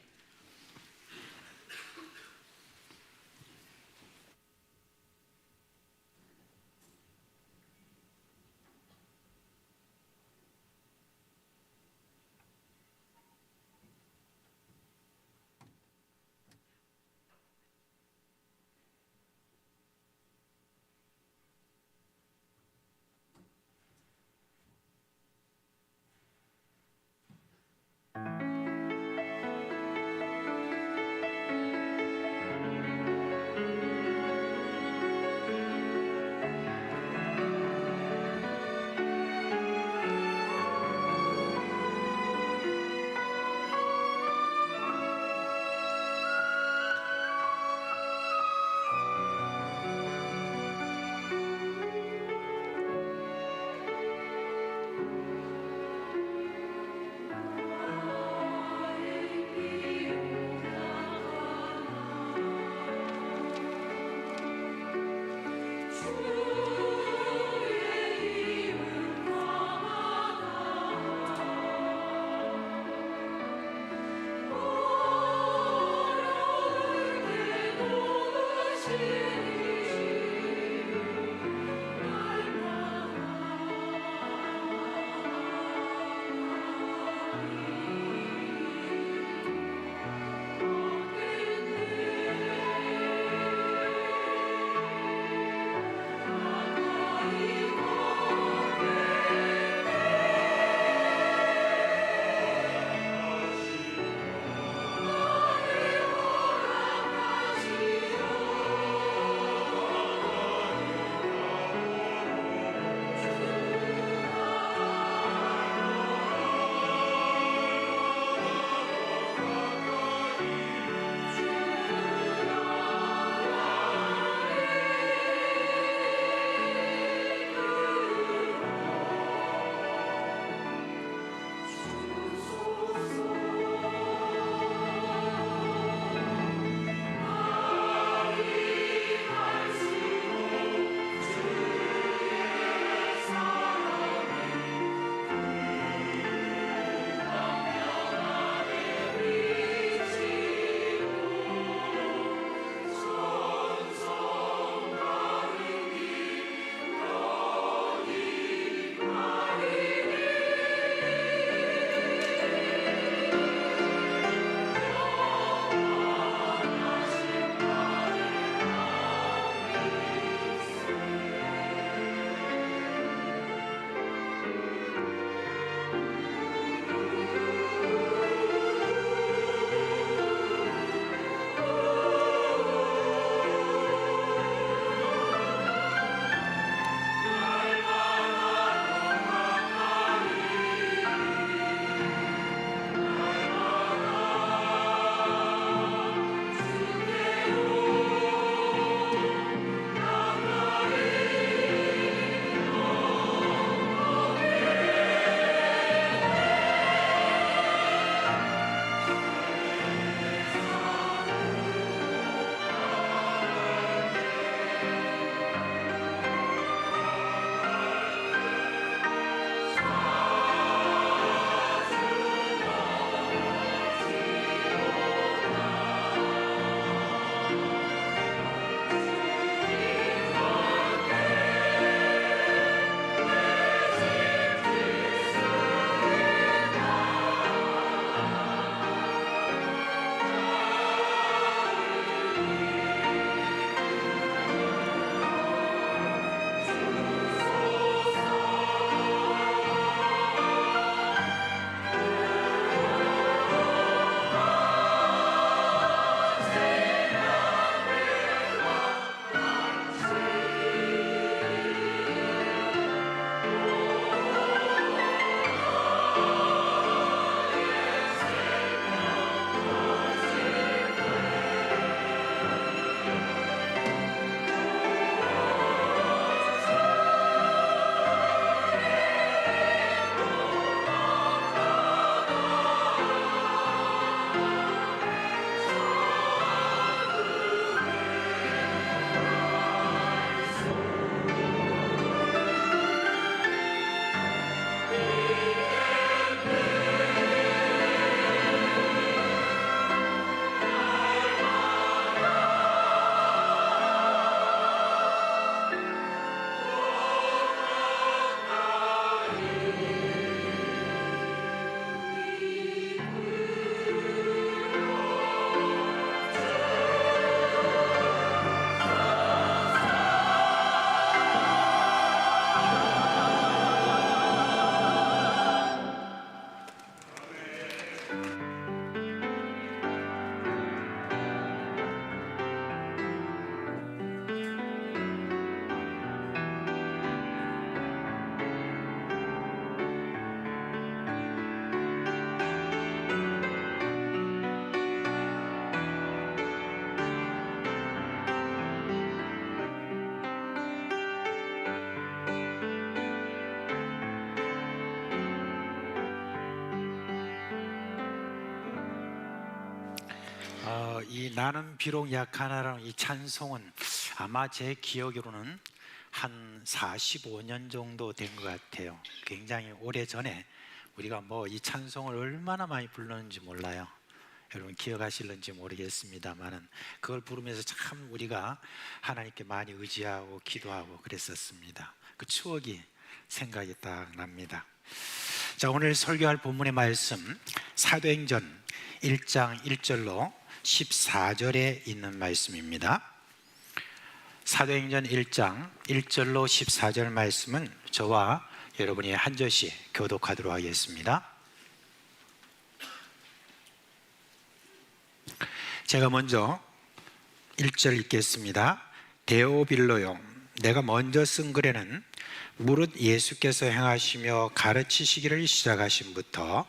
이 나는 비록 약하나라는 이 찬송은 아마 제 기억으로는 한 45년 정도 된 것 같아요. 굉장히 오래전에 우리가 뭐 이 찬송을 얼마나 많이 불렀는지 몰라요. 여러분 기억하실는지 모르겠습니다만은 그걸 부르면서 참 우리가 하나님께 많이 의지하고 기도하고 그랬었습니다. 그 추억이 생각이 딱 납니다. 자, 오늘 설교할 본문의 말씀 사도행전 1장 1절로 14절에 있는 말씀입니다. 사도행전 1장 1절로 14절 말씀은 저와 여러분이 한 절씩 교독하도록 하겠습니다. 제가 먼저 1절 읽겠습니다. 데오빌로요, 내가 먼저 쓴 글에는 무릇 예수께서 행하시며 가르치시기를 시작하신부터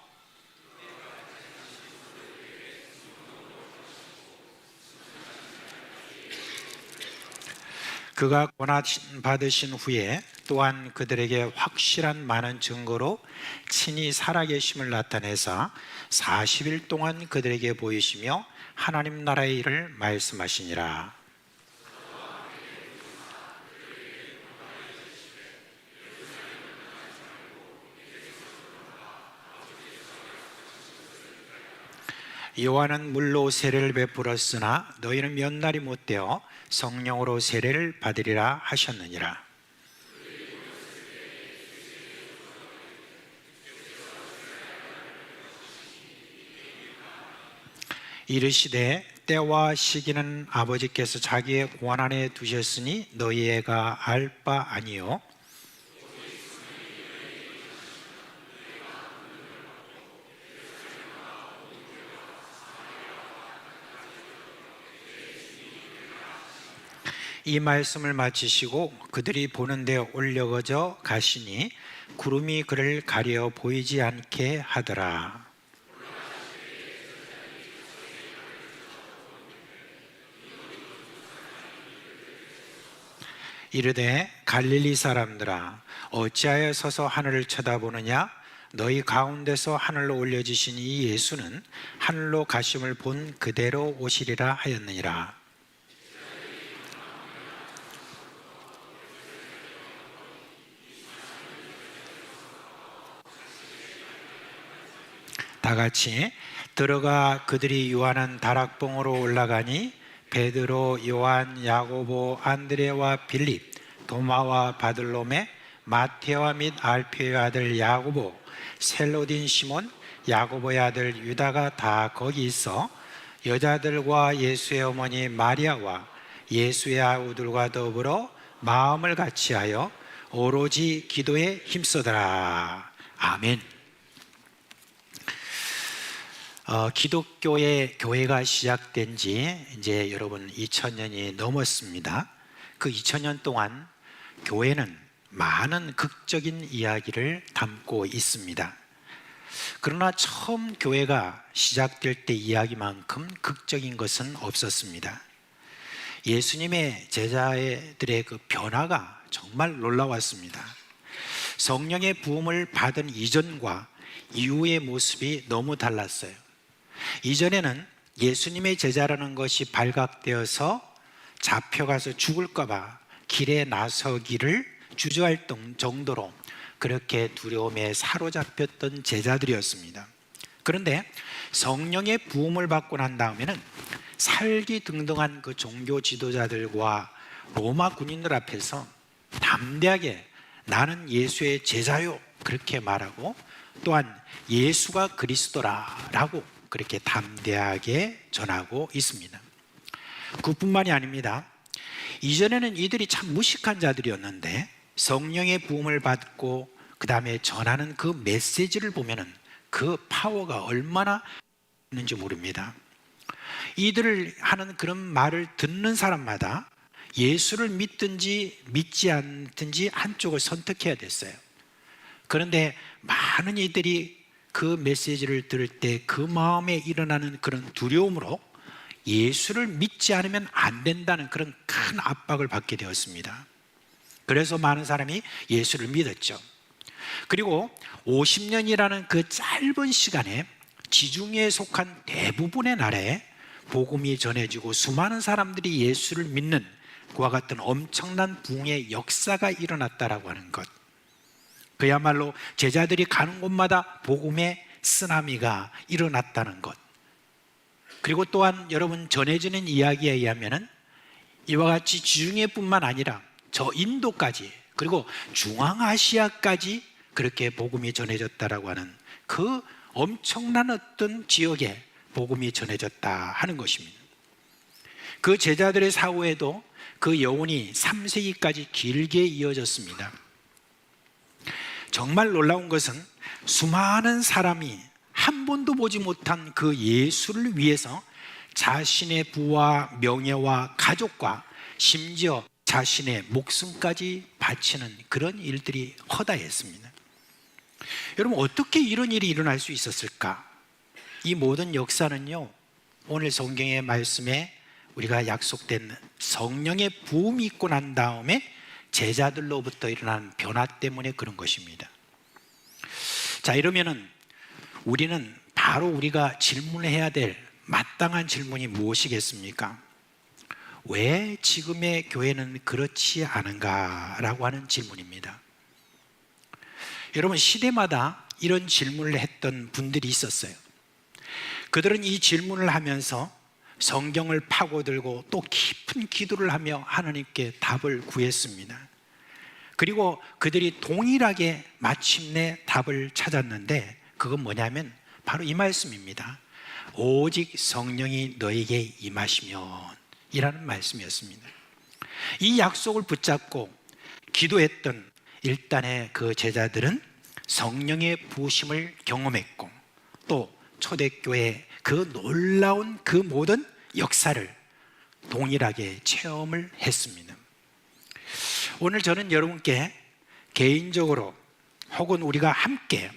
그가 고난 받으신 후에 또한 그들에게 확실한 많은 증거로 친히 살아계심을 나타내사 40일 동안 그들에게 보이시며 하나님 나라의 일을 말씀하시니라. 요한은 물로 세례를 베풀었으나 너희는 몇 날이 못되어 성령으로 세례를 받으리라 하셨느니라. 이르시되 때와 시기는 아버지께서 자기의 권 안에 두셨으니 너희가 알 바 아니요 이 말씀을 마치시고 그들이 보는 데 올려거져 가시니 구름이 그를 가려 보이지 않게 하더라. 이르되 갈릴리 사람들아 어찌하여 서서 하늘을 쳐다보느냐? 너희 가운데서 하늘로 올려지신 이 예수는 하늘로 가심을 본 그대로 오시리라 하였느니라. 다 같이 들어가 그들이 유하는 다락봉으로 올라가니 베드로, 요한, 야고보, 안드레와 빌립, 도마와 바들로메, 마테와 및 알페의 아들 야고보, 셀로딘 시몬, 야고보의 아들 유다가 다 거기 있어 여자들과 예수의 어머니 마리아와 예수의 아우들과 더불어 마음을 같이하여 오로지 기도에 힘쓰더라. 아멘. 기독교의 교회가 시작된 지 이제 여러분 2000년이 넘었습니다. 그 2000년 동안 교회는 많은 극적인 이야기를 담고 있습니다. 그러나 처음 교회가 시작될 때 이야기만큼 극적인 것은 없었습니다. 예수님의 제자들의 그 변화가 정말 놀라웠습니다. 성령의 부음을 받은 이전과 이후의 모습이 너무 달랐어요. 이전에는 예수님의 제자라는 것이 발각되어서 잡혀가서 죽을까 봐 길에 나서기를 주저할 정도로 그렇게 두려움에 사로잡혔던 제자들이었습니다. 그런데 성령의 부음을 받고 난 다음에는 살기등등한 그 종교 지도자들과 로마 군인들 앞에서 담대하게 나는 예수의 제자요 그렇게 말하고 또한 예수가 그리스도라라고 그렇게 담대하게 전하고 있습니다. 그뿐만이 아닙니다. 이전에는 이들이 참 무식한 자들이었는데 성령의 부음을 받고 그 다음에 전하는 그 메시지를 보면은 그 파워가 얼마나 있는지 모릅니다. 이들을 하는 그런 말을 듣는 사람마다 예수를 믿든지 믿지 않든지 한쪽을 선택해야 됐어요. 그런데 많은 이들이 그 메시지를 들을 때 그 마음에 일어나는 그런 두려움으로 예수를 믿지 않으면 안 된다는 그런 큰 압박을 받게 되었습니다. 그래서 많은 사람이 예수를 믿었죠. 그리고 50년이라는 그 짧은 시간에 지중해에 속한 대부분의 나라에 복음이 전해지고 수많은 사람들이 예수를 믿는 그와 같은 엄청난 부흥의 역사가 일어났다라고 하는 것, 그야말로 제자들이 가는 곳마다 복음의 쓰나미가 일어났다는 것, 그리고 또한 여러분 전해지는 이야기에 의하면 이와 같이 지중해뿐만 아니라 저 인도까지 그리고 중앙아시아까지 그렇게 복음이 전해졌다라고 하는 그 엄청난 어떤 지역에 복음이 전해졌다 하는 것입니다. 그 제자들의 사후에도 그 여운이 3세기까지 길게 이어졌습니다. 정말 놀라운 것은 수많은 사람이 한 번도 보지 못한 그 예수를 위해서 자신의 부와 명예와 가족과 심지어 자신의 목숨까지 바치는 그런 일들이 허다했습니다. 여러분, 어떻게 이런 일이 일어날 수 있었을까? 이 모든 역사는요, 오늘 성경의 말씀에 우리가 약속된 성령의 부음이 있고 난 다음에 제자들로부터 일어난 변화 때문에 그런 것입니다. 자, 이러면은 우리는 바로 우리가 질문해야 될 마땅한 질문이 무엇이겠습니까? 왜 지금의 교회는 그렇지 않은가라고 하는 질문입니다. 여러분, 시대마다 이런 질문을 했던 분들이 있었어요. 그들은 이 질문을 하면서 성경을 파고들고 또 깊은 기도를 하며 하나님께 답을 구했습니다. 그리고 그들이 동일하게 마침내 답을 찾았는데 그건 뭐냐면 바로 이 말씀입니다. 오직 성령이 너에게 임하시면 이라는 말씀이었습니다. 이 약속을 붙잡고 기도했던 일단의 그 제자들은 성령의 부으심을 경험했고 또 초대교회의 그 놀라운 그 모든 역사를 동일하게 체험을 했습니다. 오늘 저는 여러분께 개인적으로 혹은 우리가 함께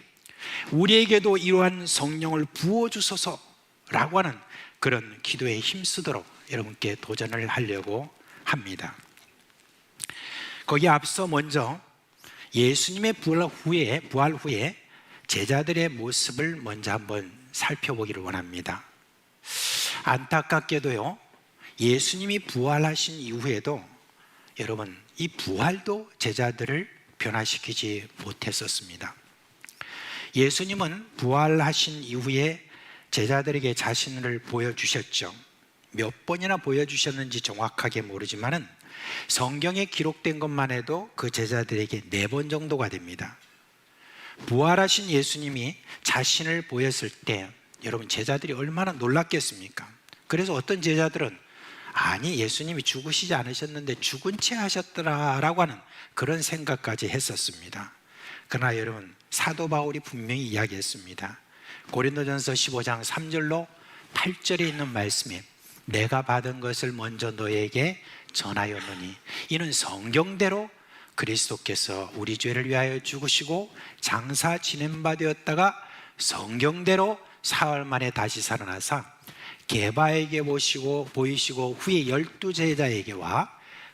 우리에게도 이러한 성령을 부어주소서라고 하는 그런 기도에 힘쓰도록 여러분께 도전을 하려고 합니다. 거기에 앞서 먼저 예수님의 부활 후에 제자들의 모습을 먼저 한번 살펴보기를 원합니다. 안타깝게도요, 예수님이 부활하신 이후에도 여러분, 이 부활도 제자들을 변화시키지 못했었습니다. 예수님은 부활하신 이후에 제자들에게 자신을 보여주셨죠. 몇 번이나 보여주셨는지 정확하게 모르지만은 성경에 기록된 것만 해도 그 제자들에게 4번 정도가 됩니다. 부활하신 예수님이 자신을 보였을 때 여러분, 제자들이 얼마나 놀랐겠습니까? 그래서 어떤 제자들은 아니, 예수님이 죽으시지 않으셨는데 죽은 채 하셨더라라고 하는 그런 생각까지 했었습니다. 그러나 여러분, 사도 바울이 분명히 이야기했습니다. 고린도전서 15장 3절로 8절에 있는 말씀에 내가 받은 것을 먼저 너에게 전하였노니 이는 성경대로 그리스도께서 우리 죄를 위하여 죽으시고 장사 지낸 바 되었다가 성경대로 사흘 만에 다시 살아나사 게바에게 보이시고 후에 12제자에게와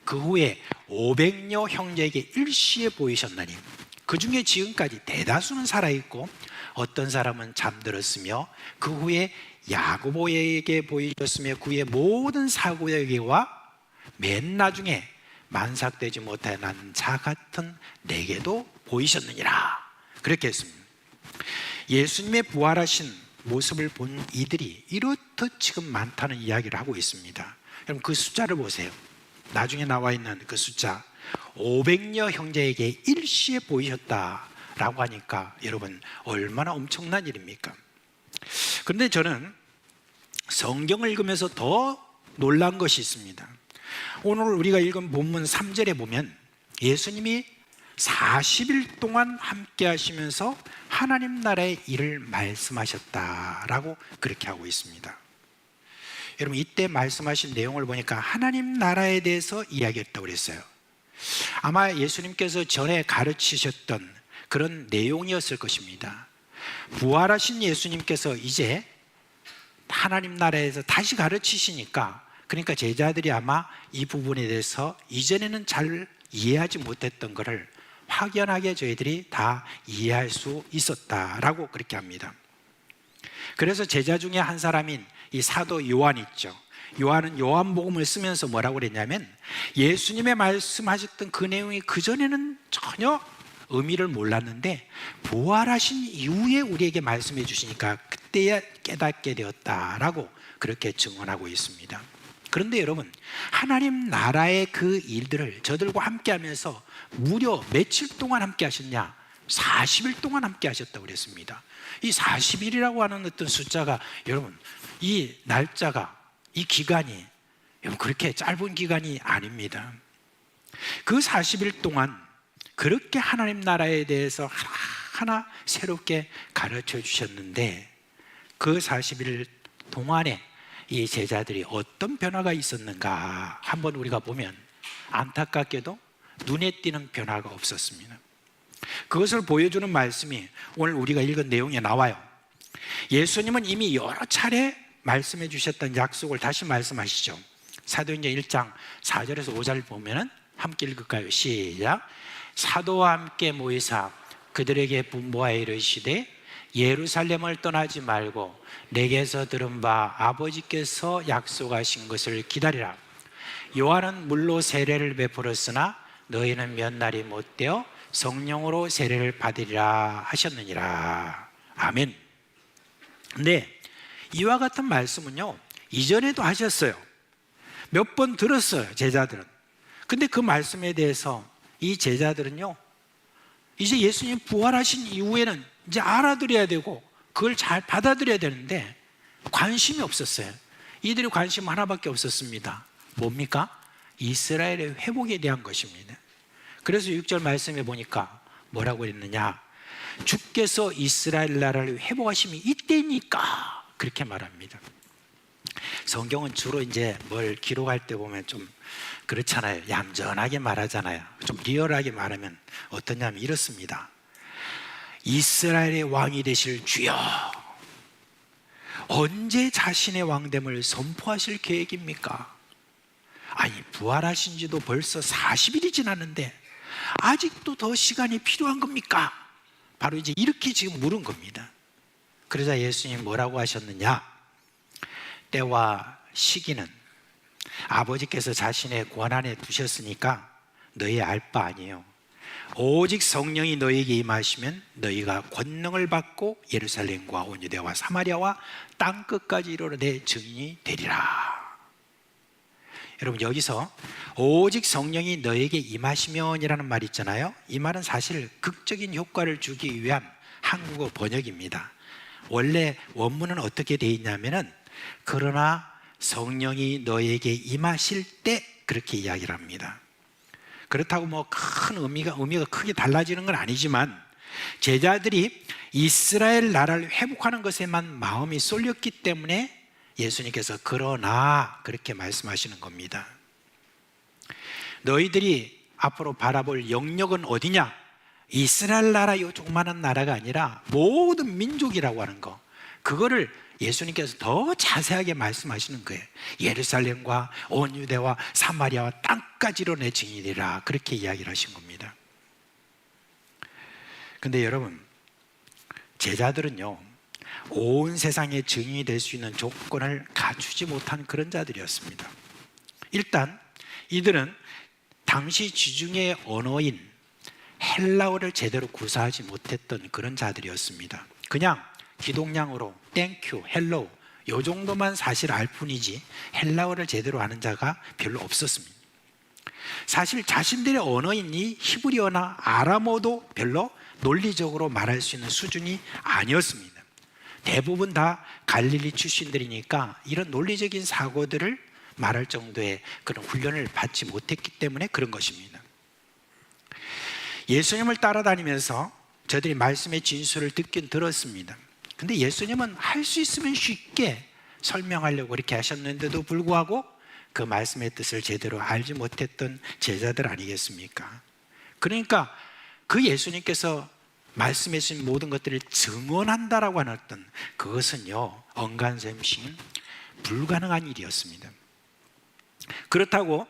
그 후에 500여 형제에게 일시에 보이셨나니 그 중에 지금까지 대다수는 살아있고 어떤 사람은 잠들었으며 그 후에 야고보에게 보이셨으며 그 후에 모든 사도에게와 맨 나중에 만삭되지 못하여 난 자 같은 내게도 보이셨느니라 그렇게 했습니다. 예수님의 부활하신 모습을 본 이들이 이렇듯 지금 많다는 이야기를 하고 있습니다. 여러분, 그 숫자를 보세요. 나중에 나와 있는 그 숫자 500여 형제에게 일시에 보이셨다라고 하니까 여러분, 얼마나 엄청난 일입니까? 그런데 저는 성경을 읽으면서 더 놀란 것이 있습니다. 오늘 우리가 읽은 본문 3절에 보면 예수님이 40일 동안 함께 하시면서 하나님 나라의 일을 말씀하셨다라고 그렇게 하고 있습니다. 여러분, 이때 말씀하신 내용을 보니까 하나님 나라에 대해서 이야기했다고 그랬어요. 아마 예수님께서 전에 가르치셨던 그런 내용이었을 것입니다. 부활하신 예수님께서 이제 하나님 나라에서 다시 가르치시니까, 그러니까 제자들이 아마 이 부분에 대해서 이전에는 잘 이해하지 못했던 것을 확연하게 저희들이 다 이해할 수 있었다라고 그렇게 합니다. 그래서 제자 중에 한 사람인 이 사도 요한 있죠. 요한은 요한복음을 쓰면서 뭐라고 그랬냐면 예수님의 말씀하셨던 그 내용이 그전에는 전혀 의미를 몰랐는데 부활하신 이후에 우리에게 말씀해 주시니까 그때야 깨닫게 되었다라고 그렇게 증언하고 있습니다. 그런데 여러분, 하나님 나라의 그 일들을 저들과 함께 하면서 무려 며칠 동안 함께 하셨냐? 40일 동안 함께 하셨다고 그랬습니다. 이 40일이라고 하는 어떤 숫자가 여러분, 이 날짜가, 이 기간이 여러분 그렇게 짧은 기간이 아닙니다. 그 40일 동안 그렇게 하나님 나라에 대해서 하나하나 새롭게 가르쳐 주셨는데 그 40일 동안에 이 제자들이 어떤 변화가 있었는가 한번 우리가 보면 안타깝게도 눈에 띄는 변화가 없었습니다. 그것을 보여주는 말씀이 오늘 우리가 읽은 내용에 나와요. 예수님은 이미 여러 차례 말씀해 주셨던 약속을 다시 말씀하시죠. 사도행전 1장 4절에서 5절 보면은 함께 읽을까요? 시작. 사도와 함께 모이사 그들에게 분부하여 이르시되 예루살렘을 떠나지 말고 내게서 들은 바 아버지께서 약속하신 것을 기다리라. 요한은 물로 세례를 베풀었으나 너희는 몇 날이 못되어 성령으로 세례를 받으리라 하셨느니라. 아멘. 근데 이와 같은 말씀은요 이전에도 하셨어요. 몇 번 들었어요, 제자들은. 근데 그 말씀에 대해서 이 제자들은요 이제 예수님 부활하신 이후에는 이제 알아들어야 되고 그걸 잘 받아들여야 되는데 관심이 없었어요. 이들의 관심 하나밖에 없었습니다. 뭡니까? 이스라엘의 회복에 대한 것입니다. 그래서 6절 말씀에 보니까 뭐라고 했느냐? 주께서 이스라엘 나라를 회복하심이 이때니까 그렇게 말합니다. 성경은 주로 이제 뭘 기록할 때 보면 좀 그렇잖아요. 얌전하게 말하잖아요. 좀 리얼하게 말하면 어떠냐면 이렇습니다. 이스라엘의 왕이 되실 주여, 언제 자신의 왕됨을 선포하실 계획입니까? 아니 부활하신 지도 벌써 40일이 지났는데 아직도 더 시간이 필요한 겁니까? 바로 이제 이렇게 지금 물은 겁니다. 그러자 예수님 뭐라고 하셨느냐? 때와 시기는 아버지께서 자신의 권한에 두셨으니까 너희 알 바 아니에요. 오직 성령이 너희에게 임하시면 너희가 권능을 받고 예루살렘과 온 유대와 사마리아와 땅끝까지 이르러 내 증인이 되리라. 여러분 여기서 오직 성령이 너에게 임하시면이라는 말이 있잖아요. 이 말은 사실 극적인 효과를 주기 위한 한국어 번역입니다. 원래 원문은 어떻게 돼 있냐면은 그러나 성령이 너에게 임하실 때 그렇게 이야기를 합니다. 그렇다고 뭐 큰 의미가 크게 달라지는 건 아니지만 제자들이 이스라엘 나라를 회복하는 것에만 마음이 쏠렸기 때문에 예수님께서 그러나 그렇게 말씀하시는 겁니다. 너희들이 앞으로 바라볼 영역은 어디냐? 이스라엘 나라 이 조그마한 나라가 아니라 모든 민족이라고 하는 거, 그거를 예수님께서 더 자세하게 말씀하시는 거예요. 예루살렘과 온 유대와 사마리아와 땅까지로 내 증인이라 그렇게 이야기를 하신 겁니다. 근데 여러분 제자들은요 온 세상의 증인이 될 수 있는 조건을 갖추지 못한 그런 자들이었습니다. 일단 이들은 당시 지중해 언어인 헬라어를 제대로 구사하지 못했던 그런 자들이었습니다. 그냥 기동량으로 땡큐, 헬로우 요 정도만 사실 알 뿐이지 헬라어를 제대로 아는 자가 별로 없었습니다. 사실 자신들의 언어인 이 히브리어나 아람어도 별로 논리적으로 말할 수 있는 수준이 아니었습니다. 대부분 다 갈릴리 출신들이니까 이런 논리적인 사고들을 말할 정도의 그런 훈련을 받지 못했기 때문에 그런 것입니다. 예수님을 따라다니면서 저들이 말씀의 진술을 듣긴 들었습니다. 근데 예수님은 할 수 있으면 쉽게 설명하려고 이렇게 하셨는데도 불구하고 그 말씀의 뜻을 제대로 알지 못했던 제자들 아니겠습니까? 그러니까 그 예수님께서 말씀해 주신 모든 것들을 증언한다라고 하는 어떤 그것은요 언간셈신 불가능한 일이었습니다. 그렇다고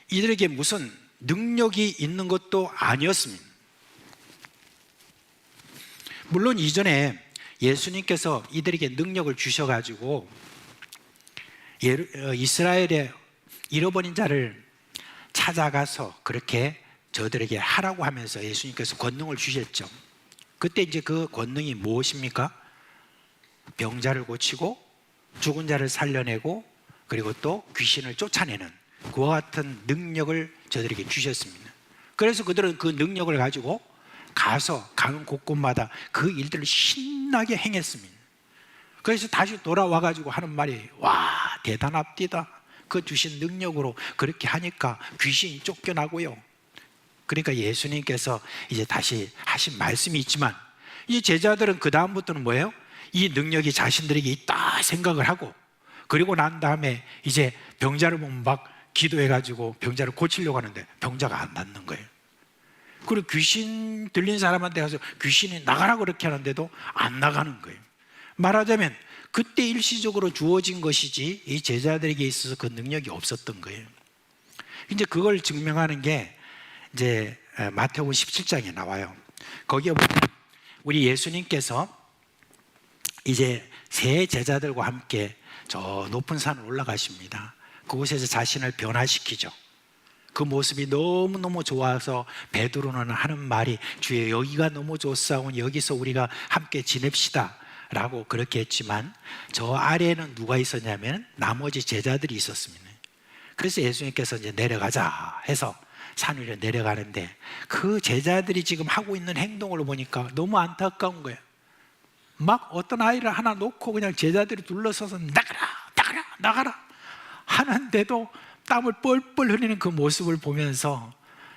이들에게 무슨 능력이 있는 것도 아니었습니다. 물론 이전에 예수님께서 이들에게 능력을 주셔가지고 이스라엘의 잃어버린 자를 찾아가서 그렇게 저들에게 하라고 하면서 예수님께서 권능을 주셨죠. 그때 이제 그 권능이 무엇입니까? 병자를 고치고 죽은 자를 살려내고 그리고 또 귀신을 쫓아내는 그와 같은 능력을 저들에게 주셨습니다. 그래서 그들은 그 능력을 가지고 가서 가는 곳곳마다 그 일들을 신나게 행했습니다. 그래서 다시 돌아와 가지고 하는 말이 와 대단합디다. 그 주신 능력으로 그렇게 하니까 귀신이 쫓겨나고요. 그러니까 예수님께서 이제 다시 하신 말씀이 있지만 이 제자들은 그 다음부터는 뭐예요? 이 능력이 자신들에게 있다 생각을 하고 그리고 난 다음에 이제 병자를 보면 막 기도해가지고 병자를 고치려고 하는데 병자가 안 낫는 거예요. 그리고 귀신 들린 사람한테 가서 귀신이 나가라 그렇게 하는데도 안 나가는 거예요. 말하자면 그때 일시적으로 주어진 것이지 이 제자들에게 있어서 그 능력이 없었던 거예요. 이제 그걸 증명하는 게 이제 마태복음 17장에 나와요. 거기에 보면 우리 예수님께서 이제 세 제자들과 함께 저 높은 산을 올라가십니다. 그곳에서 자신을 변화시키죠. 그 모습이 너무너무 좋아서 베드로는 하는 말이 주여 여기가 너무 좋사오니 여기서 우리가 함께 지냅시다 라고 그렇게 했지만 저 아래에는 누가 있었냐면 나머지 제자들이 있었습니다. 그래서 예수님께서 이제 내려가자 해서 산 위로 내려가는데 그 제자들이 지금 하고 있는 행동을 보니까 너무 안타까운 거예요. 막 어떤 아이를 하나 놓고 그냥 제자들이 둘러서서 나가라 하는데도 땀을 뻘뻘 흘리는 그 모습을 보면서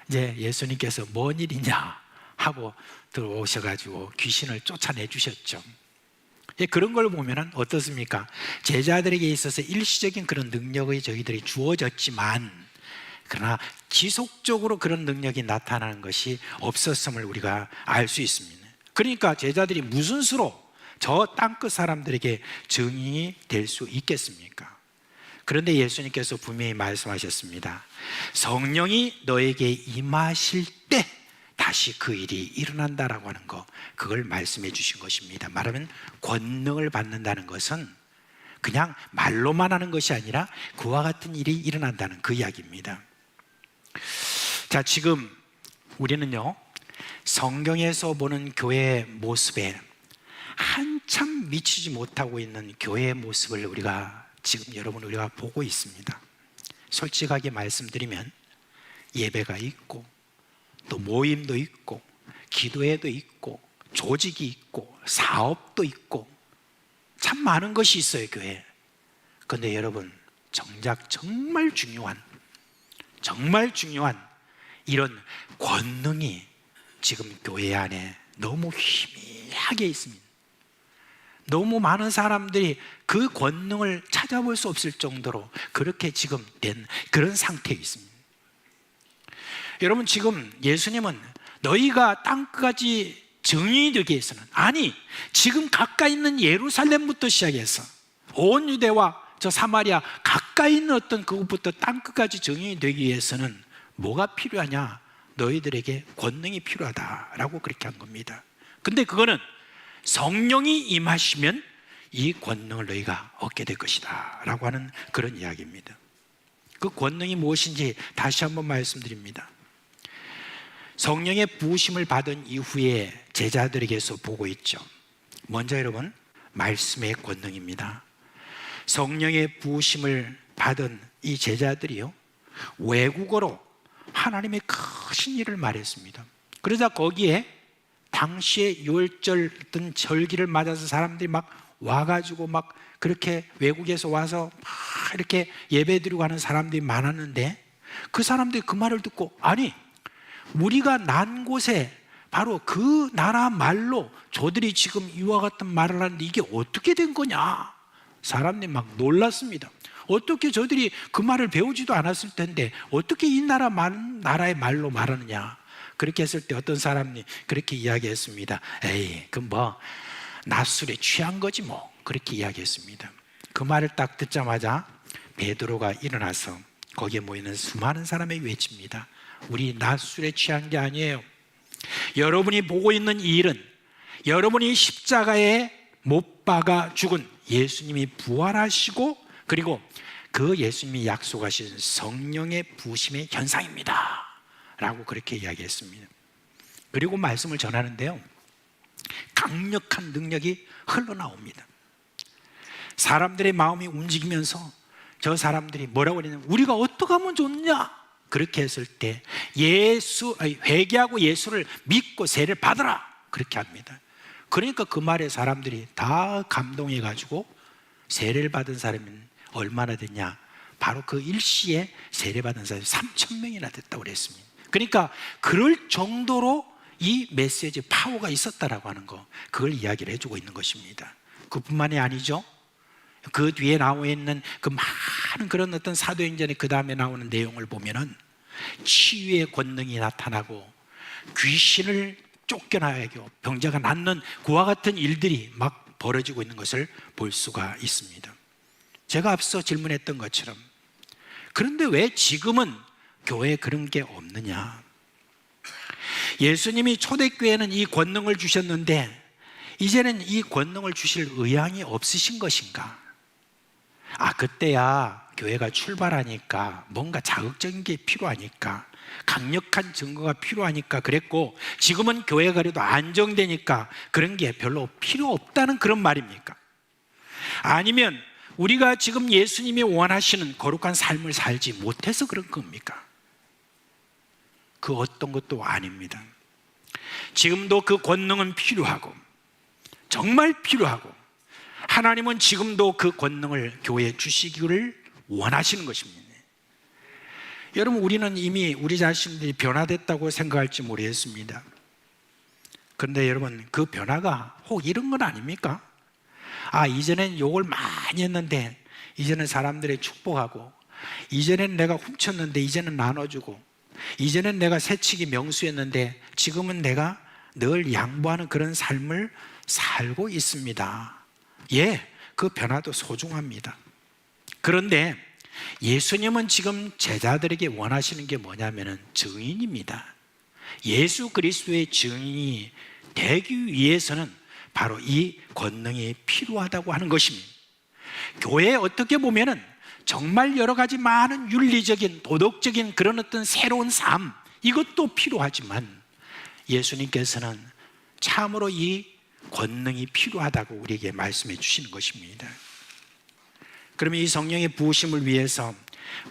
이제 예수님께서 뭔 일이냐 하고 들어오셔가지고 귀신을 쫓아내 주셨죠. 그런 걸 보면은 어떻습니까? 제자들에게 있어서 일시적인 그런 능력이 저희들이 주어졌지만 그러나 지속적으로 그런 능력이 나타나는 것이 없었음을 우리가 알 수 있습니다. 그러니까 제자들이 무슨 수로 저 땅끝 사람들에게 증인이 될 수 있겠습니까? 그런데 예수님께서 분명히 말씀하셨습니다. 성령이 너에게 임하실 때 다시 그 일이 일어난다라고 하는 거, 그걸 말씀해 주신 것입니다. 말하면 권능을 받는다는 것은 그냥 말로만 하는 것이 아니라 그와 같은 일이 일어난다는 그 이야기입니다. 자, 지금 우리는요 성경에서 보는 교회의 모습에 한참 미치지 못하고 있는 교회의 모습을 우리가 지금 우리가 보고 있습니다. 솔직하게 말씀드리면 예배가 있고 또 모임도 있고 기도회도 있고 조직이 있고 사업도 있고 참 많은 것이 있어요 교회에. 그런데 여러분 정작 정말 중요한 이런 권능이 지금 교회 안에 너무 희미하게 있습니다. 너무 많은 사람들이 그 권능을 찾아볼 수 없을 정도로 그렇게 지금 된 그런 상태에 있습니다. 여러분 지금 예수님은 너희가 땅끝까지 증인이 되기 위해서는 아니 지금 가까이 있는 예루살렘부터 시작해서 온 유대와 저 사마리아 가까이 있는 어떤 그곳부터 땅끝까지 증인이 되기 위해서는 뭐가 필요하냐? 너희들에게 권능이 필요하다라고 그렇게 한 겁니다. 근데 그거는 성령이 임하시면 이 권능을 너희가 얻게 될 것이다 라고 하는 그런 이야기입니다. 그 권능이 무엇인지 다시 한번 말씀드립니다. 성령의 부으심을 받은 이후에 제자들에게서 보고 있죠. 먼저 여러분 말씀의 권능입니다. 성령의 부으심을 받은 이 제자들이요 외국어로 하나님의 크신 일을 말했습니다. 그러자 거기에 당시에 유월절 어떤 절기를 맞아서 사람들이 막 와가지고 막 그렇게 외국에서 와서 막 이렇게 예배드리고 하는 사람들이 많았는데 그 사람들이 그 말을 듣고 아니 우리가 난 곳에 바로 그 나라 말로 저들이 지금 이와 같은 말을 하는데 이게 어떻게 된 거냐? 사람들이 막 놀랐습니다. 어떻게 저들이 그 말을 배우지도 않았을 텐데 어떻게 이 나라의 말로 말하느냐? 그렇게 했을 때 어떤 사람이 그렇게 이야기했습니다. 에이, 그 뭐 낮술에 취한 거지 뭐 그렇게 이야기했습니다. 그 말을 딱 듣자마자 베드로가 일어나서 거기에 모이는 수많은 사람에게 외칩니다. 우리 낮술에 취한 게 아니에요. 여러분이 보고 있는 이 일은 여러분이 십자가에 못 박아 죽은 예수님이 부활하시고 그리고 그 예수님이 약속하신 성령의 부으심의 현상입니다 라고 그렇게 이야기했습니다. 그리고 말씀을 전하는데요, 강력한 능력이 흘러나옵니다. 사람들의 마음이 움직이면서 저 사람들이 뭐라고 그러냐면 우리가 어떻게 하면 좋냐, 그렇게 했을 때 회개하고 예수를 믿고 세례를 받으라, 그렇게 합니다. 그러니까 그 말에 사람들이 다 감동해 가지고 세례를 받은 사람이 얼마나 됐냐, 바로 그 일시에 세례받은 사람이 3,000명이나 됐다고 그랬습니다. 그러니까 그럴 정도로 이 메시지 파워가 있었다라고 하는 거, 그걸 이야기를 해주고 있는 것입니다. 그뿐만이 아니죠. 그 뒤에 나와 있는 그 많은 그런 어떤 사도행전의 그 다음에 나오는 내용을 보면은 치유의 권능이 나타나고 귀신을 쫓겨나게 하고 병자가 낫는 그와 같은 일들이 막 벌어지고 있는 것을 볼 수가 있습니다. 제가 앞서 질문했던 것처럼, 그런데 왜 지금은 교회에 그런 게 없느냐? 예수님이 초대교회는 이 권능을 주셨는데 이제는 이 권능을 주실 의향이 없으신 것인가? 그때야 교회가 출발하니까 뭔가 자극적인 게 필요하니까, 강력한 증거가 필요하니까 그랬고, 지금은 교회가 그래도 안정되니까 그런 게 별로 필요 없다는 그런 말입니까? 아니면 우리가 지금 예수님이 원하시는 거룩한 삶을 살지 못해서 그런 겁니까? 그 어떤 것도 아닙니다. 지금도 그 권능은 필요하고, 정말 필요하고, 하나님은 지금도 그 권능을 교회에 주시기를 원하시는 것입니다. 여러분, 우리는 이미 우리 자신들이 변화됐다고 생각할지 모르겠습니다. 그런데 여러분, 그 변화가 혹 이런 건 아닙니까? 이전엔 욕을 많이 했는데 이제는 사람들의 축복하고, 이전엔 내가 훔쳤는데 이제는 나눠주고, 이전엔 내가 새치기 명수였는데 지금은 내가 늘 양보하는 그런 삶을 살고 있습니다. 그 변화도 소중합니다. 그런데 예수님은 지금 제자들에게 원하시는 게 뭐냐면은 증인입니다. 예수 그리스도의 증인이 되기 위해서는 바로 이 권능이 필요하다고 하는 것입니다. 교회에 어떻게 보면은 정말 여러 가지 많은 윤리적인, 도덕적인 그런 어떤 새로운 삶, 이것도 필요하지만 예수님께서는 참으로 이 권능이 필요하다고 우리에게 말씀해 주시는 것입니다. 그러면 이 성령의 부으심을 위해서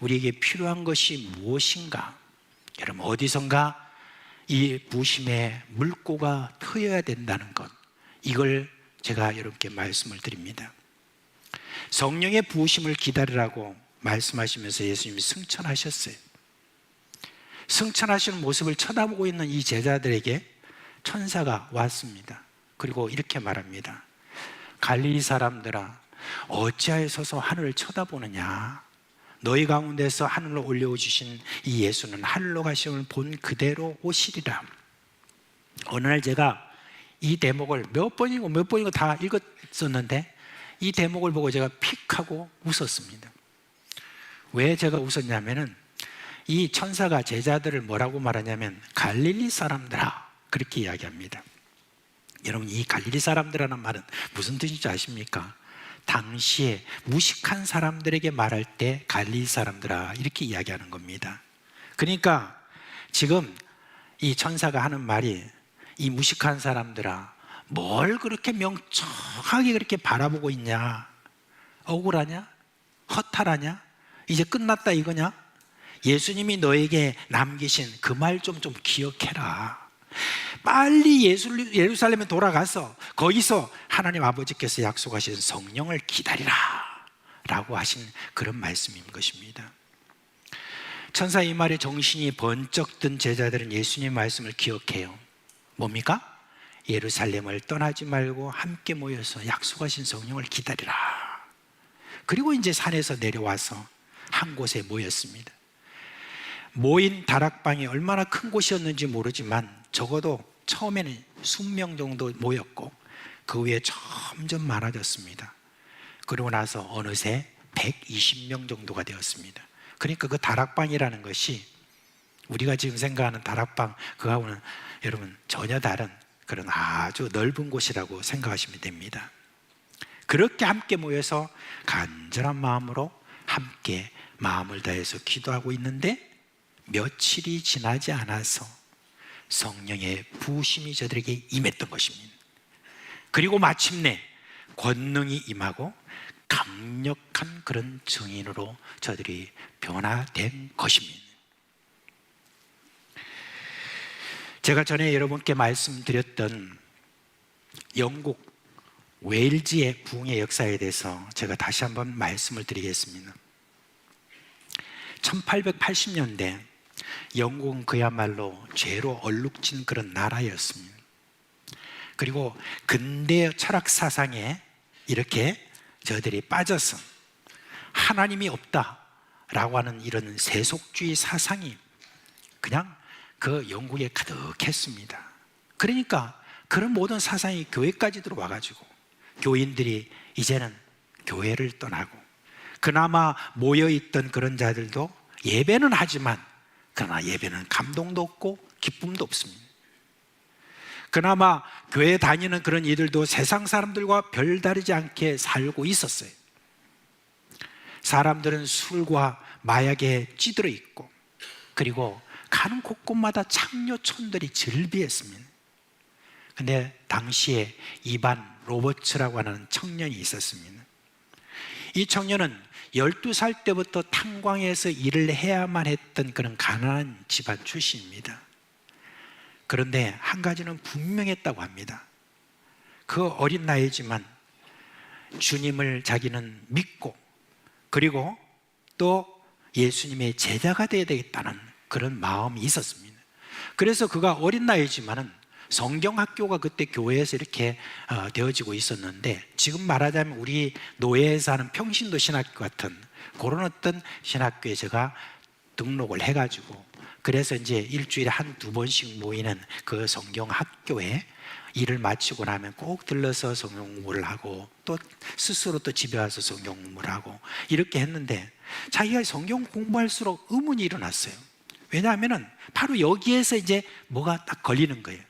우리에게 필요한 것이 무엇인가? 여러분, 어디선가 이 부으심의 물꼬가 트여야 된다는 것, 이걸 제가 여러분께 말씀을 드립니다. 성령의 부으심을 기다리라고 말씀하시면서 예수님이 승천하셨어요. 승천하시는 모습을 쳐다보고 있는 이 제자들에게 천사가 왔습니다. 그리고 이렇게 말합니다. 갈릴리 사람들아, 어찌하여 서서 하늘을 쳐다보느냐? 너희 가운데서 하늘로 올려주신 이 예수는 하늘로 가심을 본 그대로 오시리라. 어느 날 제가 이 대목을 몇 번이고 다 읽었었는데 이 대목을 보고 제가 픽 하고 웃었습니다. 왜 제가 웃었냐면은 이 천사가 제자들을 뭐라고 말하냐면 갈릴리 사람들아, 그렇게 이야기합니다. 여러분, 이 갈릴리 사람들이라는 말은 무슨 뜻인지 아십니까? 당시에 무식한 사람들에게 말할 때 갈릴리 사람들아, 이렇게 이야기하는 겁니다. 그러니까 지금 이 천사가 하는 말이, 이 무식한 사람들아, 뭘 그렇게 명청하게 그렇게 바라보고 있냐? 억울하냐? 허탈하냐? 이제 끝났다 이거냐? 예수님이 너에게 남기신 그 말 좀 기억해라. 빨리 예루살렘에 돌아가서 거기서 하나님 아버지께서 약속하신 성령을 기다리라 라고 하신 그런 말씀인 것입니다. 천사 이 말에 정신이 번쩍 든 제자들은 예수님의 말씀을 기억해요. 뭡니까? 예루살렘을 떠나지 말고 함께 모여서 약속하신 성령을 기다리라. 그리고 이제 산에서 내려와서 한 곳에 모였습니다. 모인 다락방이 얼마나 큰 곳이었는지 모르지만 적어도 처음에는 20명 정도 모였고 그 후에 점점 많아졌습니다. 그러고 나서 어느새 120명 정도가 되었습니다. 그러니까 그 다락방이라는 것이 우리가 지금 생각하는 다락방, 그거하고는 여러분 전혀 다른 그런 아주 넓은 곳이라고 생각하시면 됩니다. 그렇게 함께 모여서 간절한 마음으로 함께 마음을 다해서 기도하고 있는데 며칠이 지나지 않아서 성령의 부으심이 저들에게 임했던 것입니다. 그리고 마침내 권능이 임하고 강력한 그런 증인으로 저들이 변화된 것입니다. 제가 전에 여러분께 말씀드렸던 영국 웨일즈의 부흥의 역사에 대해서 제가 다시 한번 말씀을 드리겠습니다. 1880년대 영국은 그야말로 죄로 얼룩진 그런 나라였습니다. 그리고 근대 철학 사상에 이렇게 저들이 빠져서 하나님이 없다라고 하는 이런 세속주의 사상이 그냥 그 영국에 가득했습니다. 그러니까 그런 모든 사상이 교회까지 들어와가지고 교인들이 이제는 교회를 떠나고 그나마 모여있던 그런 자들도 예배는 하지만 그러나 예배는 감동도 없고 기쁨도 없습니다. 그나마 교회 다니는 그런 이들도 세상 사람들과 별다르지 않게 살고 있었어요. 사람들은 술과 마약에 찌들어 있고 그리고 가는 곳곳마다 창녀촌들이 즐비했습니다. 근데 당시에 이반 로버츠라고 하는 청년이 있었습니다. 이 청년은 12살 때부터 탄광에서 일을 해야만 했던 그런 가난한 집안 출신입니다. 그런데 한 가지는 분명했다고 합니다. 그 어린 나이지만 주님을 자기는 믿고 그리고 또 예수님의 제자가 되어야 되겠다는 그런 마음이 있었습니다. 그래서 그가 어린 나이지만은 성경학교가 그때 교회에서 이렇게 되어지고 있었는데 지금 말하자면 우리 노예에서 하는 평신도 신학교 같은 그런 어떤 신학교에 제가 등록을 해가지고 그래서 이제 일주일에 한두 번씩 모이는 그 성경학교에 일을 마치고 나면 꼭 들러서 성경 공부를 하고 또 스스로 또 집에 와서 성경 공부를 하고 이렇게 했는데 자기가 성경 공부할수록 의문이 일어났어요. 왜냐하면은 바로 여기에서 이제 뭐가 딱 걸리는 거예요.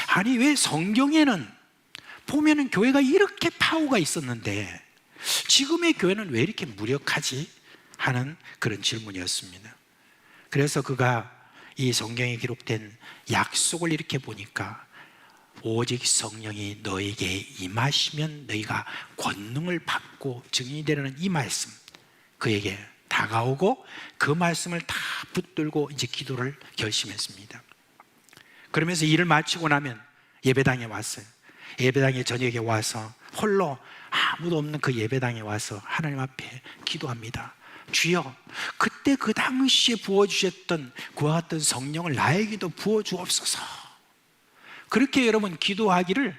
아니 왜 성경에는 보면은 교회가 이렇게 파워가 있었는데 지금의 교회는 왜 이렇게 무력하지? 하는 그런 질문이었습니다. 그래서 그가 이 성경에 기록된 약속을 이렇게 보니까 오직 성령이 너에게 임하시면 너희가 권능을 받고 증인이 되는 이 말씀 그에게 다가오고 그 말씀을 다 붙들고 이제 기도를 결심했습니다. 그러면서 일을 마치고 나면 예배당에 왔어요. 예배당에 저녁에 와서 홀로 아무도 없는 그 예배당에 와서 하나님 앞에 기도합니다. 주여, 그때 그 당시에 부어주셨던 그와 같은 성령을 나에게도 부어주옵소서. 그렇게 여러분 기도하기를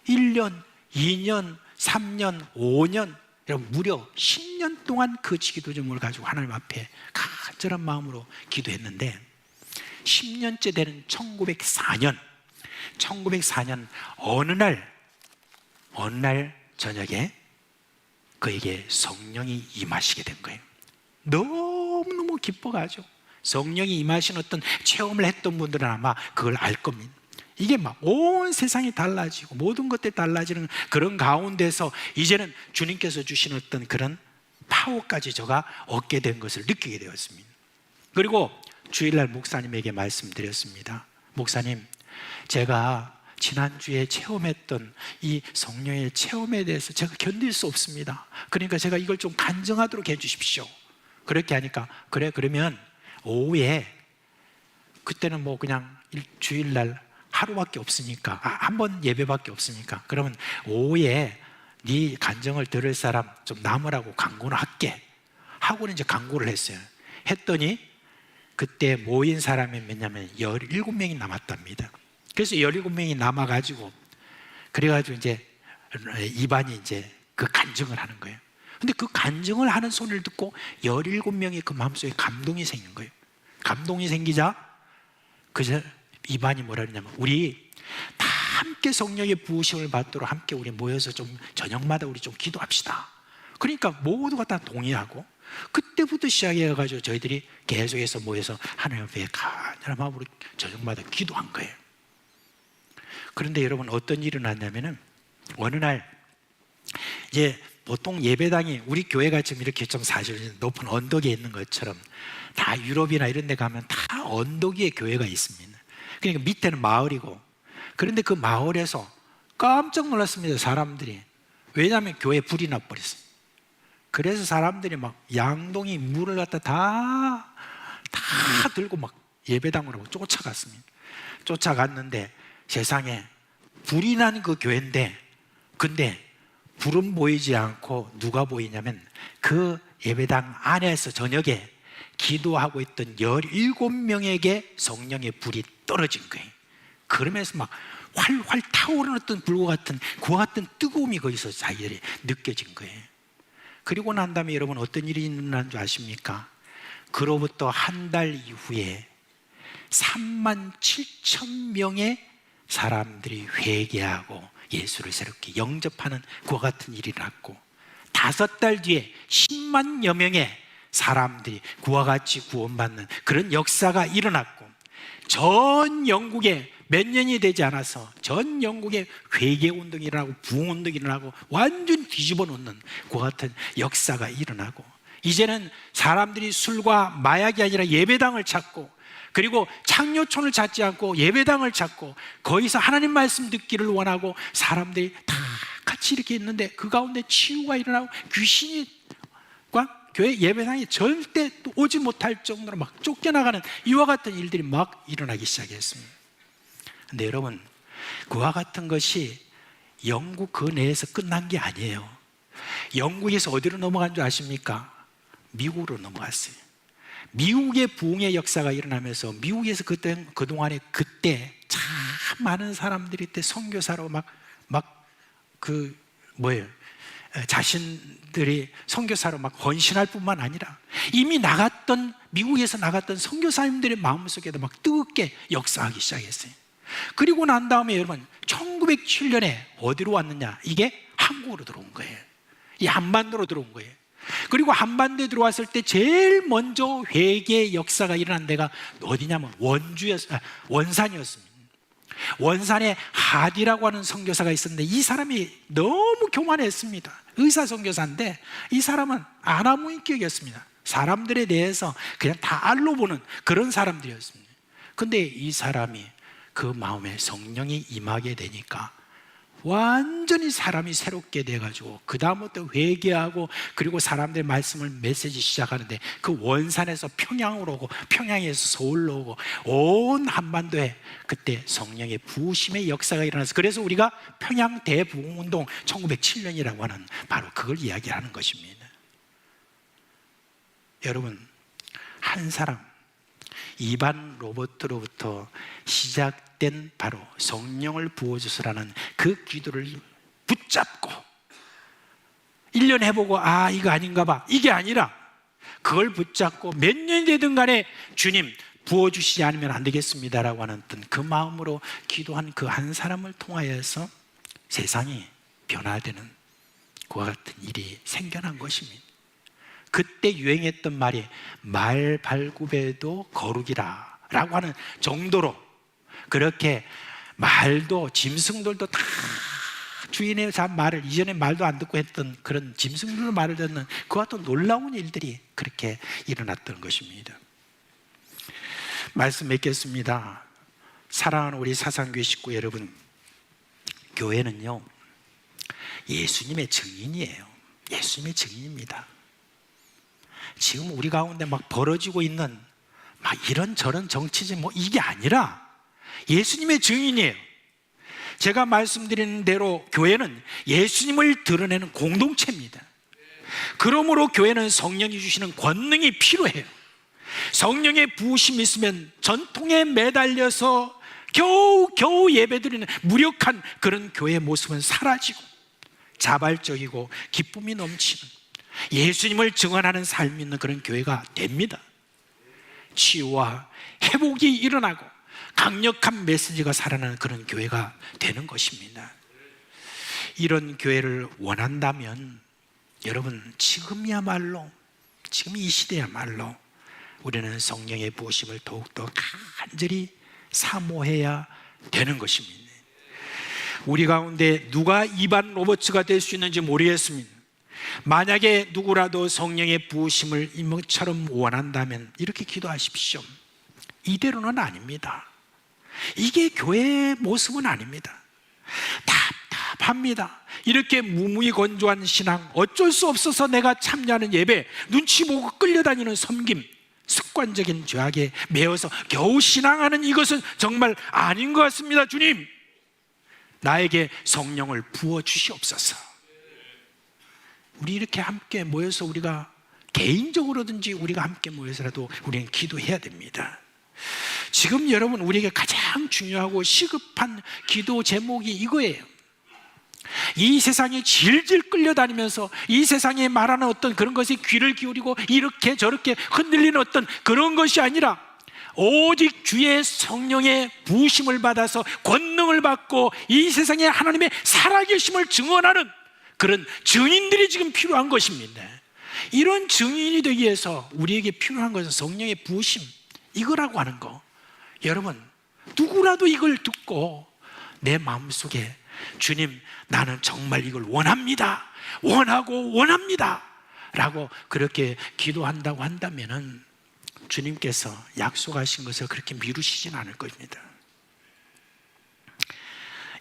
1년, 2년, 3년, 5년 여러분 무려 10년 동안 그 기도 제목을 가지고 하나님 앞에 간절한 마음으로 기도했는데 10년째 되는 1904년 어느 날 저녁에 그에게 성령이 임하시게 된 거예요. 너무너무 기뻐가지고 성령이 임하신 어떤 체험을 했던 분들은 아마 그걸 알 겁니다. 이게 막 온 세상이 달라지고 모든 것들이 달라지는 그런 가운데서 이제는 주님께서 주신 어떤 그런 파워까지 저가 얻게 된 것을 느끼게 되었습니다. 그리고 주일날 목사님에게 말씀드렸습니다. 목사님, 제가 지난주에 체험했던 이 성령의 체험에 대해서 제가 견딜 수 없습니다. 그러니까 제가 이걸 좀 간증하도록 해주십시오. 그렇게 하니까 그래 그러면 오후에 그때는 뭐 그냥 주일날 하루밖에 없으니까 한 번 예배밖에 없으니까 그러면 오후에 네 간증을 들을 사람 좀 남으라고 강구를 할게 하고는 이제 강구를 했어요. 했더니 그때 모인 사람이 몇냐면 17명이 남았답니다. 그래서 17명이 남아가지고 그래가지고 이제 이반이 이제 그 간증을 하는 거예요. 근데 그 간증을 하는 소리를 듣고 17명이 그 마음속에 감동이 생긴 거예요. 감동이 생기자 그저 이반이 뭐라 그러냐면 우리 다 함께 성령의 부으심을 받도록 함께 우리 모여서 좀 저녁마다 우리 좀 기도합시다. 그러니까 모두가 다 동의하고 그때부터 시작해가지고 저희들이 계속해서 모여서 하나님 앞에 간절한 마음으로 저녁마다 기도한 거예요. 그런데 여러분 어떤 일이 났냐면은 어느 날 이제 보통 예배당이 우리 교회가 지금 이렇게 좀 사실 높은 언덕에 있는 것처럼 다 유럽이나 이런 데 가면 다 언덕 위에 교회가 있습니다. 그러니까 밑에는 마을이고, 그런데 그 마을에서 깜짝 놀랐습니다. 사람들이. 왜냐하면 교회에 불이 나버렸어요. 그래서 사람들이 막 양동이 물을 갖다 다 들고 막 예배당으로 쫓아갔습니다. 쫓아갔는데 세상에 불이 난 그 교회인데, 근데 불은 보이지 않고 누가 보이냐면 그 예배당 안에서 저녁에 기도하고 있던 17명에게 성령의 불이 떨어진 거예요. 그러면서 막 활활 타오르는 불과 같은 그와 같은 뜨거움이 거기서 자기들이 느껴진 거예요. 그리고 난 다음에 여러분 어떤 일이 일어난 줄 아십니까? 그로부터 한 달 이후에 37,000명의 사람들이 회개하고 예수를 새롭게 영접하는 그와 같은 일이 났고, 5달 뒤에 10만여 명의 사람들이 그와 같이 구원받는 그런 역사가 일어났고, 전 영국에 몇 년이 되지 않아서 전 영국에 회개운동이 일어나고 부흥운동이 일어나고 완전 뒤집어 놓는 그와 같은 역사가 일어나고, 이제는 사람들이 술과 마약이 아니라 예배당을 찾고, 그리고 창녀촌을 찾지 않고 예배당을 찾고 거기서 하나님 말씀 듣기를 원하고, 사람들이 다 같이 이렇게 있는데 그 가운데 치유가 일어나고 귀신이 교회 예배당에 절대 오지 못할 정도로 막 쫓겨나가는 이와 같은 일들이 막 일어나기 시작했습니다. 근데 여러분, 그와 같은 것이 영국 그 내에서 끝난 게 아니에요. 영국에서 어디로 넘어간 줄 아십니까? 미국으로 넘어갔어요. 미국의 부흥의 역사가 일어나면서 미국에서 그동안에 그때 참 많은 사람들이 때 선교사로 자신들이 선교사로 막 헌신할 뿐만 아니라 이미 미국에서 나갔던 선교사님들의 마음속에도 막 뜨겁게 역사하기 시작했어요. 그리고 난 다음에 여러분 1907년에 어디로 왔느냐? 이게 한국으로 들어온 거예요. 이 한반도로 들어온 거예요. 그리고 한반도에 들어왔을 때 제일 먼저 회개의 역사가 일어난 데가 어디냐면 원산이었습니다. 원산에 하디라고 하는 선교사가 있었는데 이 사람이 너무 교만했습니다. 의사 선교사인데 이 사람은 아나무인격이었습니다. 사람들에 대해서 그냥 다 알로 보는 그런 사람들이었습니다. 근데 이 사람이 그 마음에 성령이 임하게 되니까 완전히 사람이 새롭게 돼가지고 그 다음부터 회개하고, 그리고 사람들의 말씀을 메시지 시작하는데 그 원산에서 평양으로 오고 평양에서 서울로 오고 온 한반도에 그때 성령의 부으심의 역사가 일어나서, 그래서 우리가 평양 대부흥운동 1907년이라고 하는 바로 그걸 이야기하는 것입니다. 여러분, 한 사람 이반 로버트로부터 시작된 바로 성령을 부어주소라는 그 기도를 붙잡고 1년 해보고 이거 아닌가 봐, 이게 아니라 그걸 붙잡고 몇 년이 되든 간에 주님 부어주시지 않으면 안 되겠습니다라고 하는 어떤 그 마음으로 기도한 그 한 사람을 통하여서 세상이 변화되는 그와 같은 일이 생겨난 것입니다. 그때 유행했던 말이 말발굽에도 거룩이라 라고 하는 정도로, 그렇게 말도 짐승들도 다 주인의 말을 이전에 말도 안 듣고 했던 그런 짐승들의 말을 듣는 그와 같은 놀라운 일들이 그렇게 일어났던 것입니다. 말씀 맺겠습니다. 사랑하는 우리 사상교회 식구 여러분, 교회는요 예수님의 증인이에요. 예수님의 증인입니다. 지금 우리 가운데 막 벌어지고 있는 막 이런저런 정치적 이게 아니라 예수님의 증인이에요. 제가 말씀드리는 대로 교회는 예수님을 드러내는 공동체입니다. 그러므로 교회는 성령이 주시는 권능이 필요해요. 성령의 부으심이 있으면 전통에 매달려서 겨우 예배드리는 무력한 그런 교회의 모습은 사라지고 자발적이고 기쁨이 넘치는 예수님을 증언하는 삶이 있는 그런 교회가 됩니다. 치유와 회복이 일어나고 강력한 메시지가 살아나는 그런 교회가 되는 것입니다. 이런 교회를 원한다면 여러분 지금이야말로, 지금 이 시대야말로 우리는 성령의 부으심을 더욱더 간절히 사모해야 되는 것입니다. 우리 가운데 누가 이반 로버츠가 될 수 있는지 모르겠습니다. 만약에 누구라도 성령의 부으심을 이처럼 원한다면 이렇게 기도하십시오. 이대로는 아닙니다. 이게 교회의 모습은 아닙니다. 답답합니다. 이렇게 무무건조한 신앙, 어쩔 수 없어서 내가 참여하는 예배, 눈치 보고 끌려다니는 섬김, 습관적인 죄악에 매여서 겨우 신앙하는 이것은 정말 아닌 것 같습니다. 주님, 나에게 성령을 부어 주시옵소서. 우리 이렇게 함께 모여서 우리가 개인적으로든지 우리가 함께 모여서라도 우리는 기도해야 됩니다. 지금 여러분, 우리에게 가장 중요하고 시급한 기도 제목이 이거예요. 이 세상에 질질 끌려다니면서 이 세상에 말하는 어떤 그런 것에 귀를 기울이고 이렇게 저렇게 흔들리는 어떤 그런 것이 아니라 오직 주의 성령의 부으심을 받아서 권능을 받고 이 세상에 하나님의 살아계심을 증언하는 그런 증인들이 지금 필요한 것입니다. 이런 증인이 되기 위해서 우리에게 필요한 것은 성령의 부으심, 이거라고 하는 거. 여러분, 누구라도 이걸 듣고 내 마음속에 주님, 나는 정말 이걸 원합니다, 원하고 원합니다 라고 그렇게 기도한다고 한다면은 주님께서 약속하신 것을 그렇게 미루시진 않을 것입니다.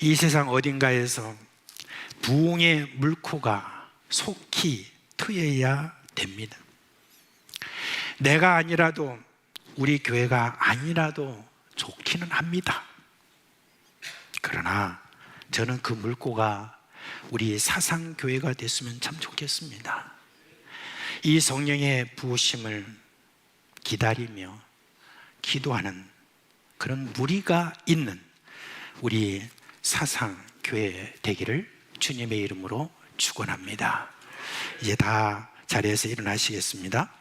이 세상 어딘가에서 부흥의 물꼬가 속히 트여야 됩니다. 내가 아니라도, 우리 교회가 아니라도 좋기는 합니다. 그러나 저는 그 물꼬가 우리 사상교회가 됐으면 참 좋겠습니다. 이 성령의 부으심을 기다리며 기도하는 그런 무리가 있는 우리 사상교회 되기를 주님의 이름으로 축원합니다. 이제 다 자리에서 일어나시겠습니다.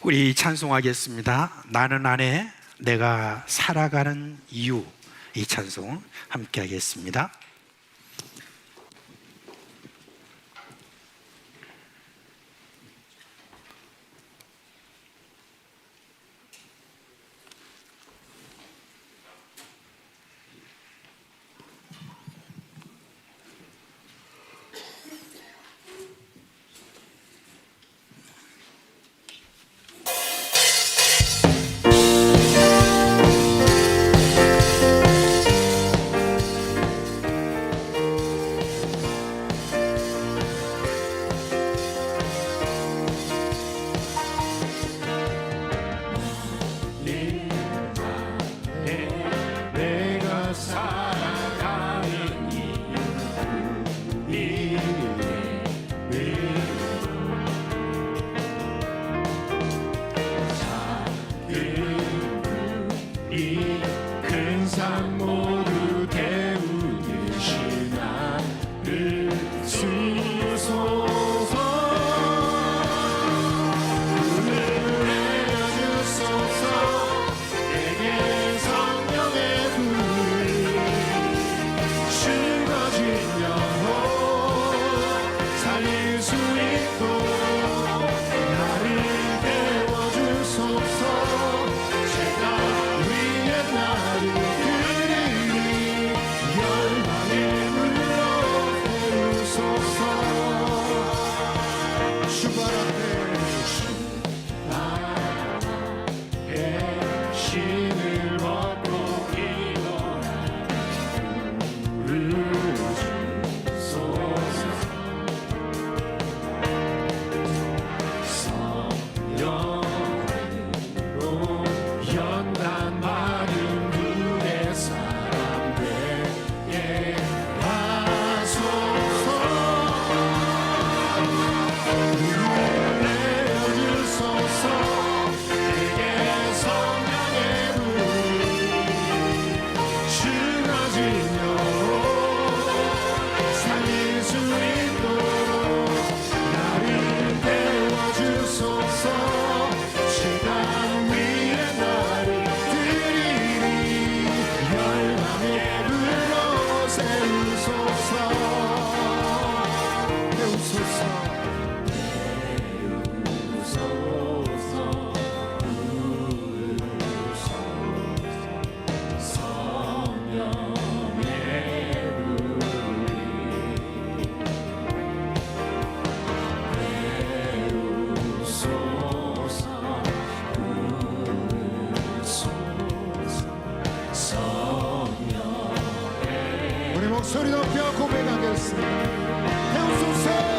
우리 찬송하겠습니다. 나는 안에 내가 살아가는 이유, 이 찬송 함께 하겠습니다. 소리 높여 고백하겠습니다. 태우소서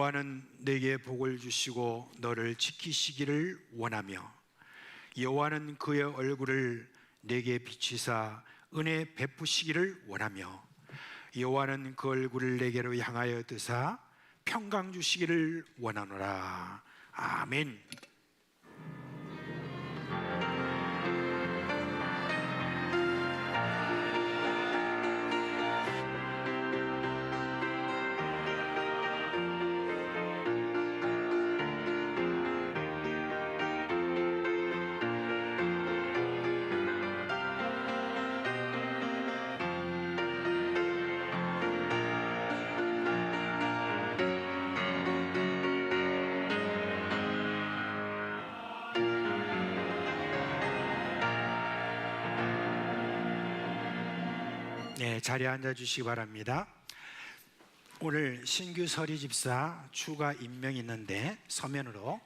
여호와는 내게 복을 주시고 너를 지키시기를 원하며 여호와는 그의 얼굴을 내게 비치사 은혜 베푸시기를 원하며 여호와는 그 얼굴을 내게로 향하여 드사 평강 주시기를 원하노라. 아멘. 네, 자리에 앉아 주시기 바랍니다. 오늘 신규 서리 집사 추가 임명이 있는데 서면으로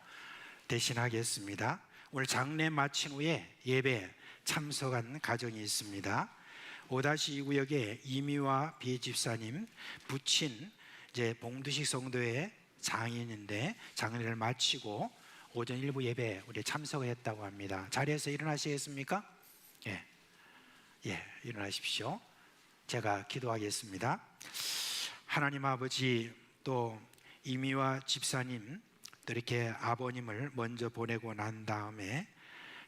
대신하겠습니다. 오늘 장례 마친 후에 예배 참석한 가정이 있습니다. 5-2 구역에 이미화 비집사님 부친 이제 봉두식 성도의 장인인데 장례를 마치고 오전 일부 예배 우리 참석했다고 합니다. 자리에서 일어나시겠습니까? 예, 일어나십시오. 제가 기도하겠습니다. 하나님 아버지, 또 이미화 집사님 또 이렇게 아버님을 먼저 보내고 난 다음에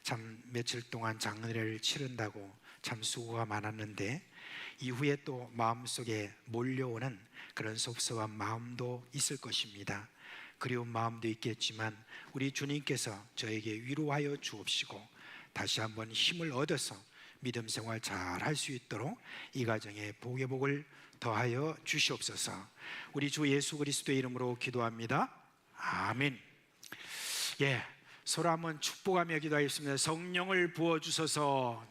참 며칠 동안 장례를 치른다고 참 수고가 많았는데 이후에 또 마음속에 몰려오는 그런 섭섭한 마음도 있을 것입니다. 그리운 마음도 있겠지만 우리 주님께서 저에게 위로하여 주옵시고 다시 한번 힘을 얻어서 믿음 생활 잘 할 수 있도록 이 가정에 복의 복을 더하여 주시옵소서. 우리 주 예수 그리스도의 이름으로 기도합니다. 아멘. 예, 서로 한번 축복하며 기도하겠습니다. 성령을 부어주소서.